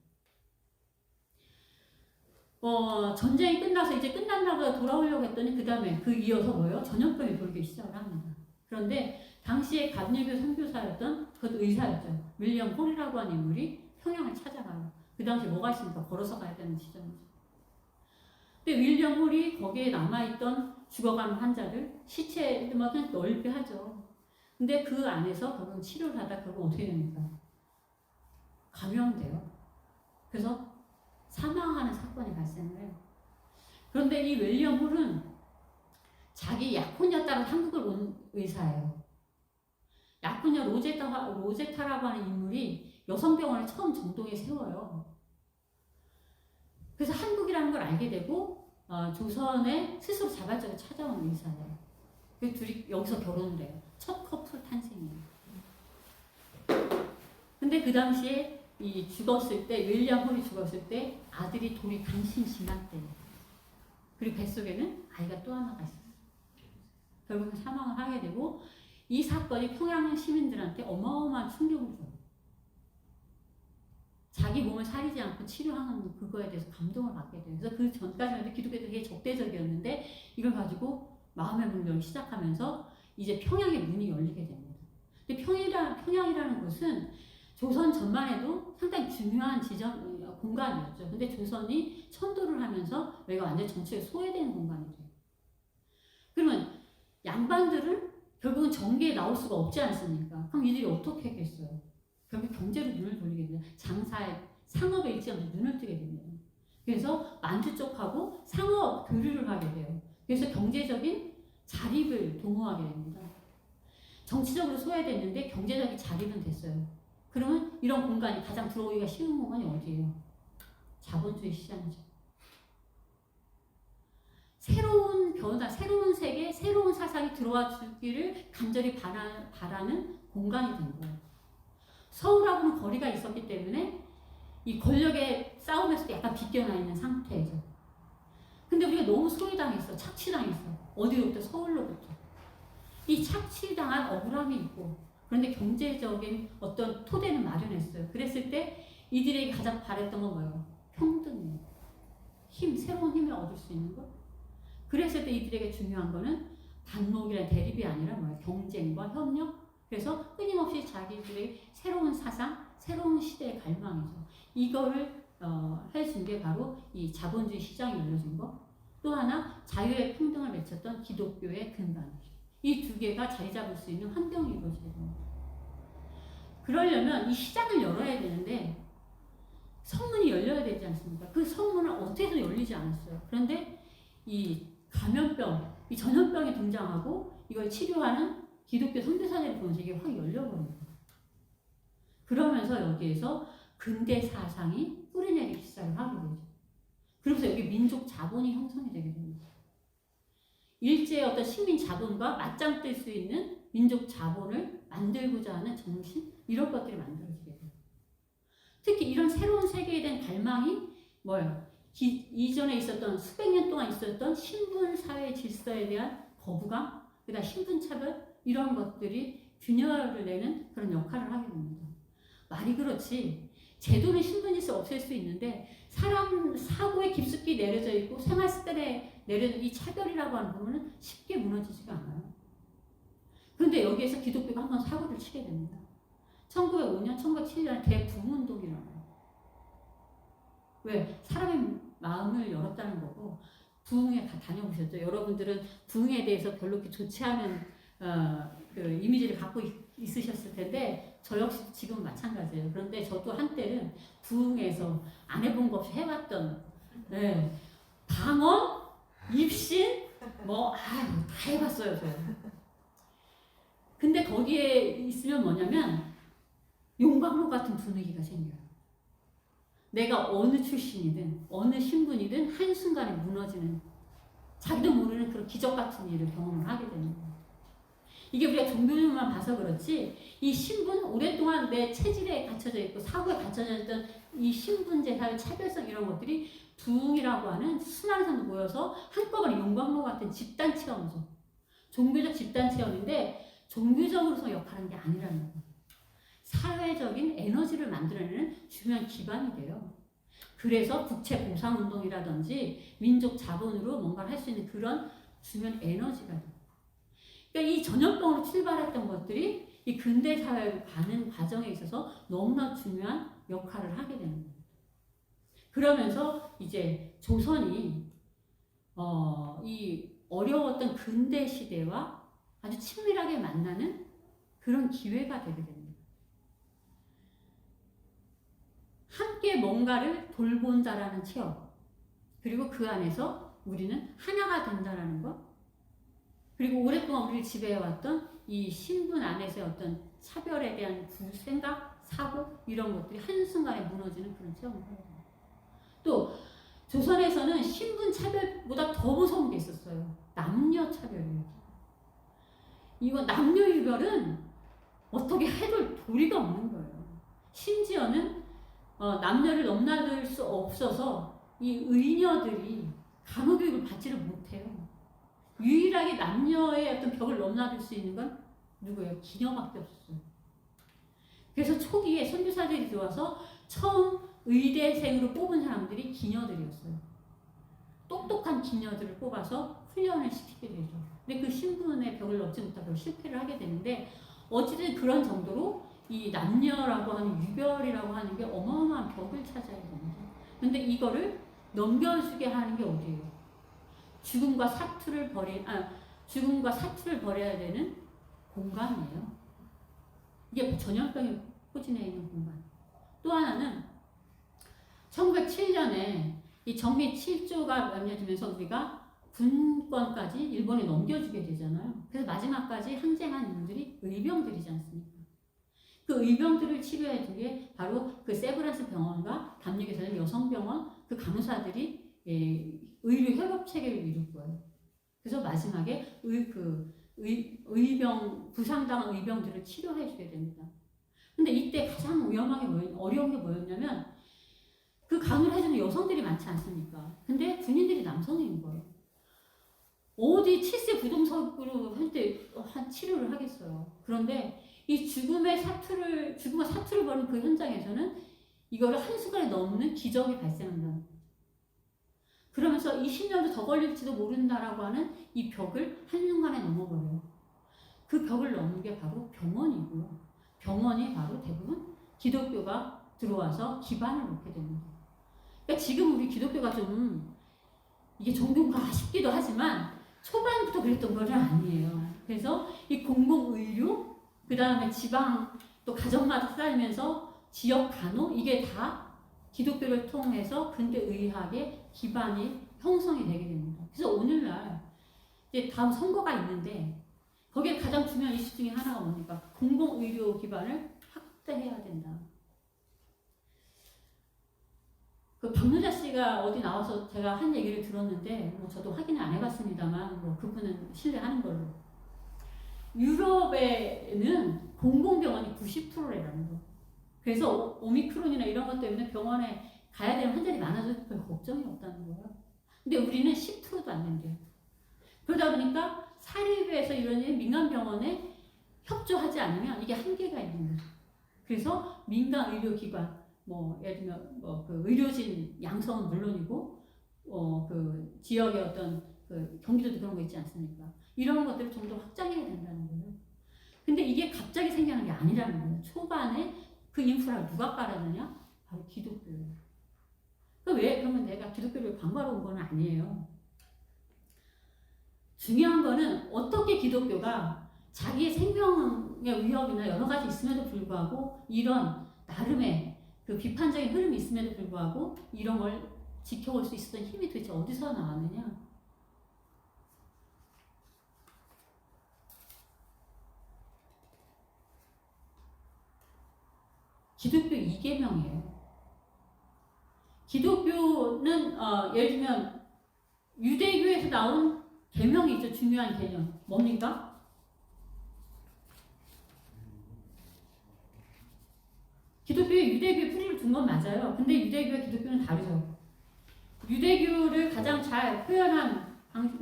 전쟁이 끝나서 이제 끝났나보다 돌아오려고 했더니 그 다음에 이어서 뭐예요? 전염병이 돌기 시작을 합니다. 그런데 당시에 감리교 선교사였던 그것도 의사였죠. 윌리엄 홀이라고 하는 인물이 평양을 찾아가요. 그 당시에 뭐가 있습니까? 걸어서 가야 되는 지점이죠. 근데 윌리엄 홀이 거기에 남아있던 죽어가는 환자들 시체들만 그냥 넓게 하죠. 근데 그 안에서 결국 치료를 하다 결국 어떻게 됩니까? 감염돼요. 그래서 사망하는 사건이 발생을 해요. 그런데 이 윌리엄 홀은 자기 약혼녀 따라 한국을 온 의사예요. 약혼녀 로제타라고 하는 인물이 여성병원을 처음 정동에 세워요. 그래서 한국이라는 걸 알게 되고 조선에 스스로 자발적으로 찾아온 의사예요. 그 둘이 여기서 결혼을 해요. 첫 커플 탄생이에요. 근데 그 당시에 죽었을 때 윌리엄 홀이 죽었을 때 아들이 돌이 간신히 심할 때예요. 그리고 뱃속에는 아이가 또 하나가 있었어요. 결국은 사망을 하게 되고 이 사건이 평양 시민들한테 어마어마한 충격을 줘요. 자기 몸을 사리지 않고 치료하는 그거에 대해서 감동을 받게 돼요. 그래서 그 전까지만 해도 기독교들이 되게 적대적이었는데 이걸 가지고 마음의 문을 열기 시작하면서 이제 평양의 문이 열리게 됩니다. 근데 평양이라는 곳은 조선 전반에도 상당히 중요한 공간이었죠. 근데 조선이 천도를 하면서 여기가 완전 정치에 소외되는 공간이 돼요. 그러면 양반들은 결국은 정계에 나올 수가 없지 않습니까? 그럼 이들이 어떻게 하겠어요? 결국 경제로 눈을 돌리게 됩니다. 장사에, 상업에 일찌감치 눈을 뜨게 됩니다. 그래서 만주 쪽하고 상업 교류를 하게 돼요. 그래서 경제적인 자립을 도모하게 됩니다. 정치적으로 소외됐는데 경제적인 자립은 됐어요. 그러면 이런 공간이 가장 들어오기가 쉬운 공간이 어디예요? 자본주의 시장이죠. 새로운 변화, 새로운 세계, 새로운 사상이 들어와 주기를 간절히 바라는 공간이 된 거예요. 서울하고는 거리가 있었기 때문에 이 권력의 싸움에서도 약간 빗겨나 있는 상태죠. 근데 우리가 너무 소외당했어. 착취당했어. 어디로부터? 서울로부터. 이 착취당한 억울함이 있고 그런데 경제적인 어떤 토대는 마련했어요. 그랬을 때 이들에게 가장 바랬던 건 뭐예요? 평등이에요. 힘, 새로운 힘을 얻을 수 있는 것. 그랬을 때 이들에게 중요한 거는 반목이나 대립이 아니라 뭐예요? 경쟁과 협력. 그래서 끊임없이 끊임없이 자기들의 새로운 사상, 새로운 시대의 갈망이죠. 이거를 해준 게 바로 이 자본주의 시장이 열려진 거. 또 하나 자유의 평등을 외쳤던 기독교의 근간. 이 두 개가 자리 잡을 수 있는 환경이 이루어져야 됩니다. 그러려면 이 시장을 열어야 되는데 성문이 열려야 되지 않습니까? 그 성문은 어떻게 해서 열리지 않았어요. 그런데 이 감염병, 이 전염병이 등장하고 이걸 치료하는 기독교 선교사들이 보면서 이게 확 열려버립니다. 그러면서 여기에서 근대 사상이 뿌리내리기 시작을 하게 되죠. 그러면서 여기 민족 자본이 형성이 되게 됩니다. 일제의 어떤 식민 자본과 맞짱 뜰 수 있는 민족 자본을 만들고자 하는 정신, 이런 것들이 만들어지게 돼요. 특히 이런 새로운 세계에 대한 갈망이 뭐예요? 이전에 있었던 수백 년 동안 있었던 신분 사회 질서에 대한 거부감, 그다음 신분 차별, 이런 것들이 균열을 내는 그런 역할을 하게 됩니다. 말이 그렇지 제도는 신분 질서 없앨 수 있는데 사람 사고에 깊숙이 내려져 있고 생활 습관에 내려진 이 차별이라고 하는 부분은 쉽게 무너지지가 않아요. 그런데 여기에서 기독교가 한번 사고를 치게 됩니다. 1905년, 1907년에 대부흥운동이 일어나요. 왜? 사람의 마음을 열었다는 거고. 부흥에 다녀보셨죠? 여러분들은 부흥에 대해서 별로 이렇게 좋지 않은 그 이미지를 갖고 있으셨을 텐데 저 역시 지금은 마찬가지예요. 그런데 저도 한때는 부흥에서 안 해본 거 없이 해왔던 방언, 입신 다 해봤어요. 저. 근데 거기에 있으면 뭐냐면 용광로 같은 분위기가 생겨요. 내가 어느 출신이든 어느 신분이든 한순간에 무너지는 자기도 모르는 그런 기적 같은 일을 경험을 하게 됩니다. 이게 우리가 종교만 봐서 그렇지 이 신분, 오랫동안 내 체질에 갇혀져 있고 사고에 갇혀져 있던 이 신분제, 사회 차별성 이런 것들이 부흥이라고 하는 수많은 사람들 모여서 한꺼번에 용광로 같은 집단 체험이죠. 종교적 집단 체험인데 종교적으로서 역할하는 게 아니라는 거예요. 사회적인 에너지를 만들어내는 중요한 기반이 돼요. 그래서 국채 보상운동이라든지 민족 자본으로 뭔가를 할 수 있는 그런 중요한 에너지가 돼요. 그러니까 이 전염병으로 출발했던 것들이 이 근대 사회로 가는 과정에 있어서 너무나 중요한 역할을 하게 되는 거예요. 그러면서 이제 조선이 이 어려웠던 근대 시대와 아주 친밀하게 만나는 그런 기회가 되게 됩니다. 함께 뭔가를 돌본다라는 체험, 그리고 그 안에서 우리는 하나가 된다라는 것, 그리고 오랫동안 우리를 지배해왔던 이 신분 안에서의 어떤 차별에 대한 생각, 사고 이런 것들이 한순간에 무너지는 그런 체험을 해요. 또 조선에서는 신분 차별보다 더 무서운 게 있었어요. 남녀 차별이에요. 이거 남녀 유별은 어떻게 해도 도리가 없는 거예요. 심지어는 남녀를 넘나들 수 없어서 이 의녀들이 간호교육을 받지를 못해요. 유일하게 남녀의 어떤 벽을 넘나들 수 있는 건 누구예요? 기녀밖에 없었어요. 그래서 초기에 선교사들이 들어와서 처음 의대생으로 뽑은 사람들이 기녀들이었어요. 똑똑한 기녀들을 뽑아서 훈련을 시키게 되죠. 근데 그 신분의 벽을 넘지 못하고 실패를 하게 되는데 어찌든 그런 정도로 이 남녀라고 하는 유별이라고 하는 게 어마어마한 벽을 차지하게 됩니다. 근데 이거를 넘겨주게 하는 게 어디예요? 죽음과 사투를 벌여야 되는 공간이에요. 이게 전염병이 포진해 있는 공간. 또 하나는 1907년에 이 정미 7조가 완료되면서 우리가 군권까지 일본에 넘겨주게 되잖아요. 그래서 마지막까지 항쟁한 인물들이 의병들이지 않습니까? 그 의병들을 치료해 주게 바로 그 세브란스 병원과 담력에서는 여성병원 그 간호사들이 의료 협업 체계를 이룰 거예요. 그래서 마지막에 부상당한 의병들을 치료해 주게 됩니다. 근데 이때 가장 어려운 게 뭐였냐면 그 간호를 해주는 여성들이 많지 않습니까? 근데 군인들이 남성인 거예요. 어디 칠세 부동석으로 할 때 치료를 하겠어요. 그런데 이 죽음과 사투를 벌인 그 현장에서는 이거를 한순간에 넘는 기적이 발생한다는 거죠. 그러면서 20년도 더 걸릴지도 모른다라고 하는 이 벽을 한순간에 넘어버려요. 그 벽을 넘는 게 바로 병원이고요. 병원이 바로 대부분 기독교가 들어와서 기반을 놓게 됩니다. 그러니까 지금 우리 기독교가 좀 이게 종교인가 싶기도 하지만 초반부터 그랬던 건 아니에요. 그래서 이 공공의료, 그 다음에 지방 또 가정마다 살면서 지역 간호 이게 다 기독교를 통해서 근대의학의 기반이 형성이 되게 됩니다. 그래서 오늘날 이제 다음 선거가 있는데 거기에 가장 중요한 이슈 중에 하나가 뭡니까? 공공의료 기반을 확대해야 된다. 그 박노자 씨가 어디 나와서 제가 한 얘기를 들었는데 뭐 저도 확인을 안 해봤습니다만 뭐 그분은 신뢰하는 걸로. 유럽에는 공공병원이 90%라는 거. 그래서 오미크론이나 이런 것 때문에 병원에 가야 되는 환자들이 많아져서 별 걱정이 없다는 거예요. 근데 우리는 10%도 안 된대요. 그러다 보니까 사립에서 이런 민간병원에 협조하지 않으면 이게 한계가 있는 거죠. 그래서 민간 의료기관, 뭐 예를 들면 뭐 그 의료진 양성은 물론이고, 그 지역의 어떤 그 경기도도 그런 거 있지 않습니까? 이런 것들을 좀 더 확장해야 된다는 거예요. 근데 이게 갑자기 생겨난 게 아니라는 거예요. 초반에 그 인프라를 누가 깔았느냐? 바로 기독교예요. 그러면 내가 기독교를 광고하러 온 건 아니에요. 중요한 거는 어떻게 기독교가 자기의 생명의 위협이나 여러 가지 있음에도 불구하고 이런 나름의 그 비판적인 흐름이 있음에도 불구하고 이런 걸 지켜올 수 있었던 힘이 도대체 어디서 나왔느냐? 기독교 2계명이에요. 기독교는 예를 들면 유대교에서 나온 계명이 있죠. 중요한 개념. 뭡니까? 기독교에 유대교의 뿌리를 둔 건 맞아요. 근데 유대교와 기독교는 다르죠. 유대교를 가장 잘 표현한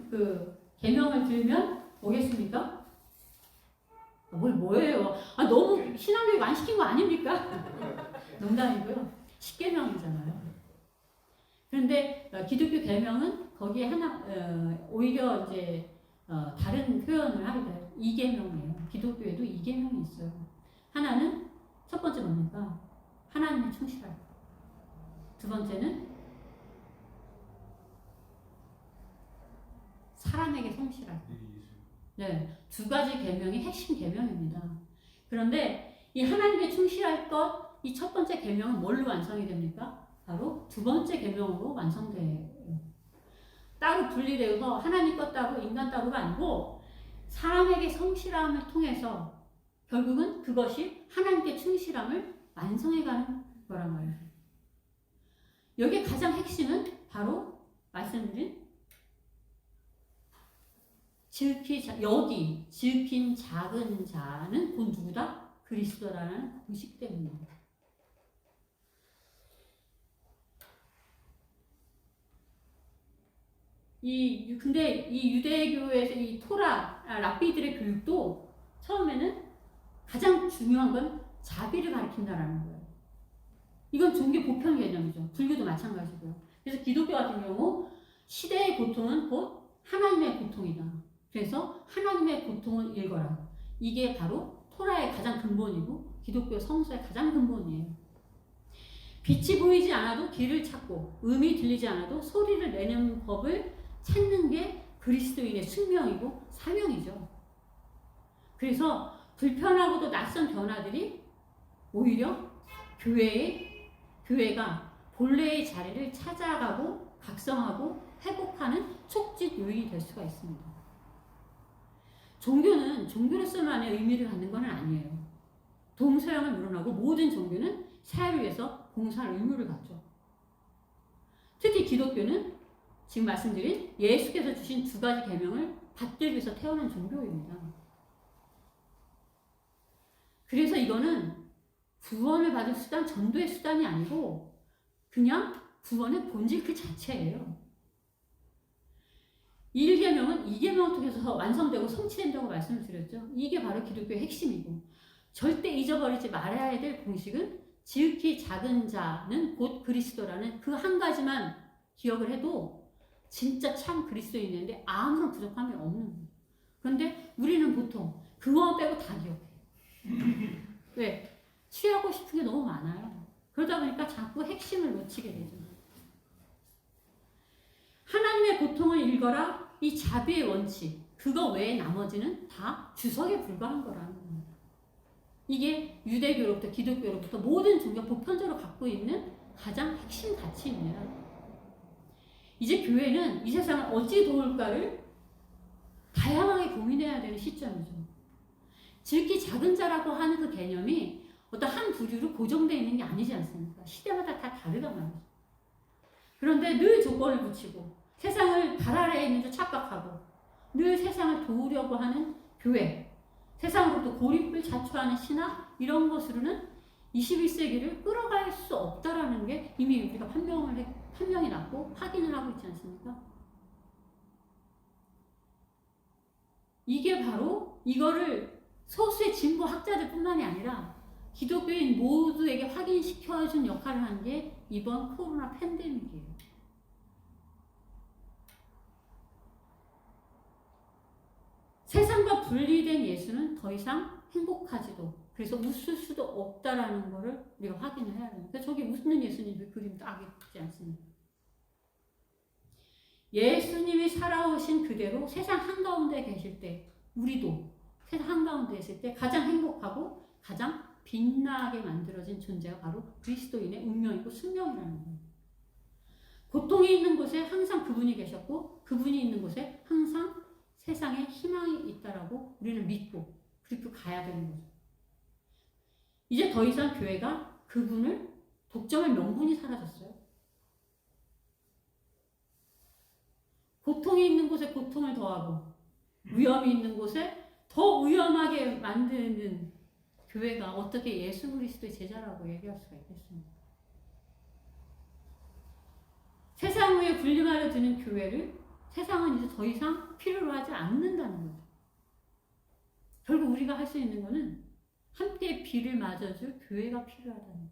그 계명을 들면 뭐겠습니까? 뭐예요? 너무 신앙교육 안 시킨 거 아닙니까? 농담이고요. 10계명이잖아요. 그런데 기독교 계명은 거기에 하나 오히려 이제 다른 표현을 하게 돼요. 2계명이에요. 기독교에도 2계명이 있어요. 하나는 첫 번째 뭡니까? 하나님에 충실할 것. 두 번째는 사람에게 성실할 것. 네, 두 가지 계명이 핵심 계명입니다. 그런데 이 하나님께 충실할 것, 이 첫 번째 계명은 뭘로 완성이 됩니까? 바로 두 번째 계명으로 완성돼요. 따로 분리되어서 하나님 것 따로 인간 따로가 아니고 사람에게 성실함을 통해서 결국은 그것이 하나님께 충실함을 완성해가는 거란 말이에요. 여기에 가장 핵심은 바로 말씀드린 지극히 작은 자는 곧 누구다? 그리스도라는 공식 때문입니다. 근데 이 유대교에서 이 토라, 랍비들의 교육도 처음에는 가장 중요한 건 자비를 가르친다라는 거예요. 이건 종교 보편 개념이죠. 불교도 마찬가지고요. 그래서 기독교 같은 경우 시대의 고통은 곧 하나님의 고통이다. 그래서 하나님의 고통을 읽어라. 이게 바로 토라의 가장 근본이고 기독교 성서의 가장 근본이에요. 빛이 보이지 않아도 길을 찾고 음이 들리지 않아도 소리를 내는 법을 찾는 게 그리스도인의 숙명이고 사명이죠. 그래서 불편하고도 낯선 변화들이 오히려 교회가 본래의 자리를 찾아가고 각성하고 회복하는 촉진 요인이 될 수가 있습니다. 종교는 종교로서만의 의미를 갖는 건 아니에요. 동서양을 물어나고 모든 종교는 사회를 위해서 봉사할 의무를 갖죠. 특히 기독교는 지금 말씀드린 예수께서 주신 두 가지 계명을 받기 위해서 태어난 종교입니다. 그래서 이거는 구원을 받을 수단, 전도의 수단이 아니고 그냥 구원의 본질 그 자체예요. 1계명은 2계명을 통해서 완성되고 성취된다고 말씀을 드렸죠. 이게 바로 기독교의 핵심이고 절대 잊어버리지 말아야 될 공식은 지극히 작은 자는 곧 그리스도라는 그 한 가지만 기억을 해도 진짜 참 그리스도인인데 아무런 부족함이 없는 거예요. 그런데 우리는 보통 그거 빼고 다 기억해요. 왜? 취하고 싶은 게 너무 많아요. 그러다 보니까 자꾸 핵심을 놓치게 되죠. 하나님의 고통을 읽어라. 이 자비의 원칙. 그거 외에 나머지는 다 주석에 불과한 거라는 겁니다. 이게 유대교로부터 기독교로부터 모든 종교 보편적으로 갖고 있는 가장 핵심 가치입니다. 이제 교회는 이 세상을 어찌 도울까를 다양하게 고민해야 되는 시점이죠. 즉기 작은 자라고 하는 그 개념이 어떤 한 부류로 고정되어 있는 게 아니지 않습니까? 시대마다 다 다르단 말이죠. 그런데 늘 조건을 붙이고 세상을 발 아래에 있는 줄 착각하고 늘 세상을 도우려고 하는 교회, 세상으로부터 고립을 자초하는 신학, 이런 것으로는 21세기를 끌어갈 수 없다라는 게 이미 우리가 판명이 났고 확인을 하고 있지 않습니까? 이게 바로 이거를 소수의 진보 학자들 뿐만이 아니라 기독교인 모두에게 확인시켜준 역할을 한 게 이번 코로나 팬데믹이에요. 세상과 분리된 예수는 더 이상 행복하지도, 그래서 웃을 수도 없다라는 것을 우리가 확인을 해야 됩니다. 저기 웃는 예수님 그림 딱 있지 않습니까? 예수님이 살아오신 그대로 세상 한가운데 계실 때, 우리도 세상 한가운데 있을 때 가장 행복하고 가장 빛나게 만들어진 존재가 바로 그리스도인의 운명이고 숙명이라는 거예요. 고통이 있는 곳에 항상 그분이 계셨고 그분이 있는 곳에 항상 세상에 희망이 있다라고 우리는 믿고 그리고 가야 되는 거죠. 이제 더 이상 교회가 그분을 독점할 명분이 사라졌어요. 고통이 있는 곳에 고통을 더하고 위험이 있는 곳에 더 위험하게 만드는 교회가 어떻게 예수 그리스도의 제자라고 얘기할 수가 있겠습니까? 세상 위에 군림하려 드는 교회를 세상은 이제 더 이상 필요로 하지 않는다는 거죠. 결국 우리가 할 수 있는 거는 함께 비를 맞아줄 교회가 필요하다는 거예요.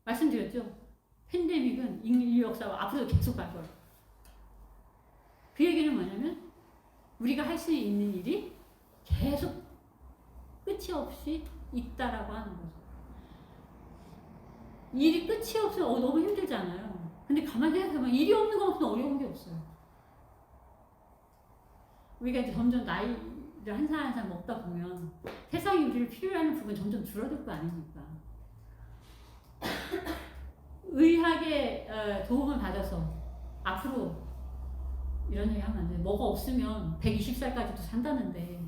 말씀드렸죠? 팬데믹은 인류 역사가 앞으로 계속 갈 거예요. 그 얘기는 뭐냐면 우리가 할 수 있는 일이 계속 끝이 없이 있다라고 하는 거죠. 일이 끝이 없으면 너무 힘들잖아요. 근데 가만히 생각해보면 일이 없는 것만큼 어려운 게 없어요. 우리가 이제 점점 나이를 한 살 한 살 먹다 보면 세상이 우리를 필요로 하는 부분이 점점 줄어들 거 아닙니까? 의학의 도움을 받아서 앞으로 이런 얘기 하면 안 돼요. 뭐가 없으면 120살까지도 산다는데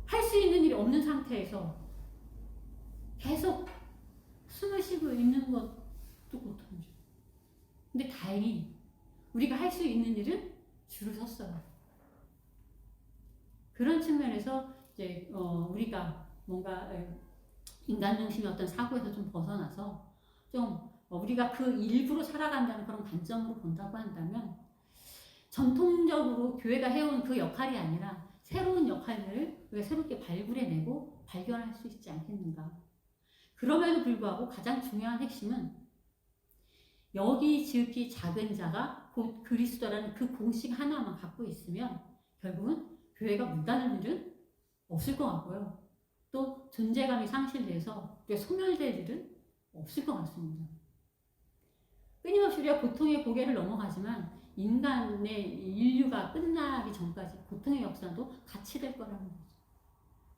할 수 있는 일이 없는 상태에서 계속 숨을 쉬고 있는 것도 고통이죠. 근데 다행히 우리가 할 수 있는 일은 줄을 섰어요. 그런 측면에서 이제 우리가 뭔가 인간 중심의 어떤 사고에서 좀 벗어나서 좀 우리가 그 일부로 살아간다는 그런 관점으로 본다고 한다면 전통적으로 교회가 해온 그 역할이 아니라 새로운 역할들을 우리가 새롭게 발굴해내고 발견할 수 있지 않겠는가. 그럼에도 불구하고 가장 중요한 핵심은 여기 지극히 작은 자가 곧 그리스도라는 그 공식 하나만 갖고 있으면 결국은 교회가 문 닫을 일은 없을 것 같고요. 또 존재감이 상실돼서 우리가 소멸될 일은 없을 것 같습니다. 끊임없이 우리가 고통의 고개를 넘어가지만 인간의 인류가 끝나기 전까지 고통의 역사도 같이 될 거라는 거죠.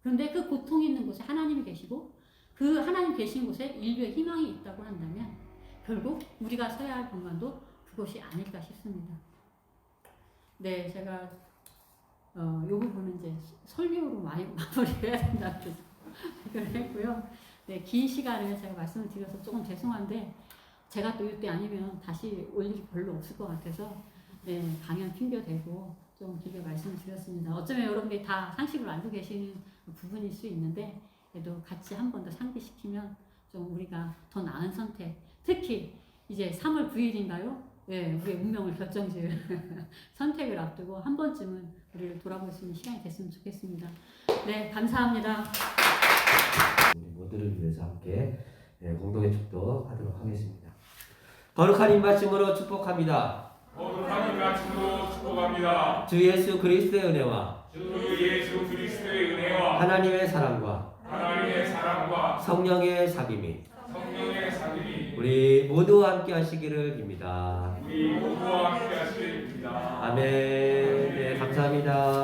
그런데 그 고통이 있는 곳에 하나님이 계시고 그 하나님 계신 곳에 인류의 희망이 있다고 한다면 결국 우리가 서야 할 공간도 그것이 아닐까 싶습니다. 네, 제가 이 부분은 이제 설교로 많이 마무리해야 된다고 생각을 했고요. 네, 긴 시간을 제가 말씀을 드려서 조금 죄송한데 제가 또 이때 아니면 다시 올 일이 별로 없을 것 같아서 네, 강연 핑계 대고 좀 길게 말씀을 드렸습니다. 어쩌면 여러분들이 다 상식으로 알고 계시는 부분일 수 있는데 그래도 같이 한 번 더 상기시키면 좀 우리가 더 나은 선택, 특히 이제 3월 9일인가요? 네, 우리의 운명을 결정질 선택을 앞두고 한 번쯤은 우리를 돌아볼 수 있는 시간이 됐으면 좋겠습니다. 네, 감사합니다. 우리 모두를 위해서 함께 공동의 축도하도록 하겠습니다. 거룩한 입맞춤으로 축복합니다. 거룩한 입맞춤으로 축복합니다. 주 예수 그리스도의 은혜와 주 예수 그리스도의 은혜와 하나님의 사랑과 하나님의 사랑과 성령의 삽임이 성령의 사귐이 우리 모두와 함께 하시기를 빕니다. 우리 모두와 함께 하시길 빕니다. 아멘. 네, 감사합니다.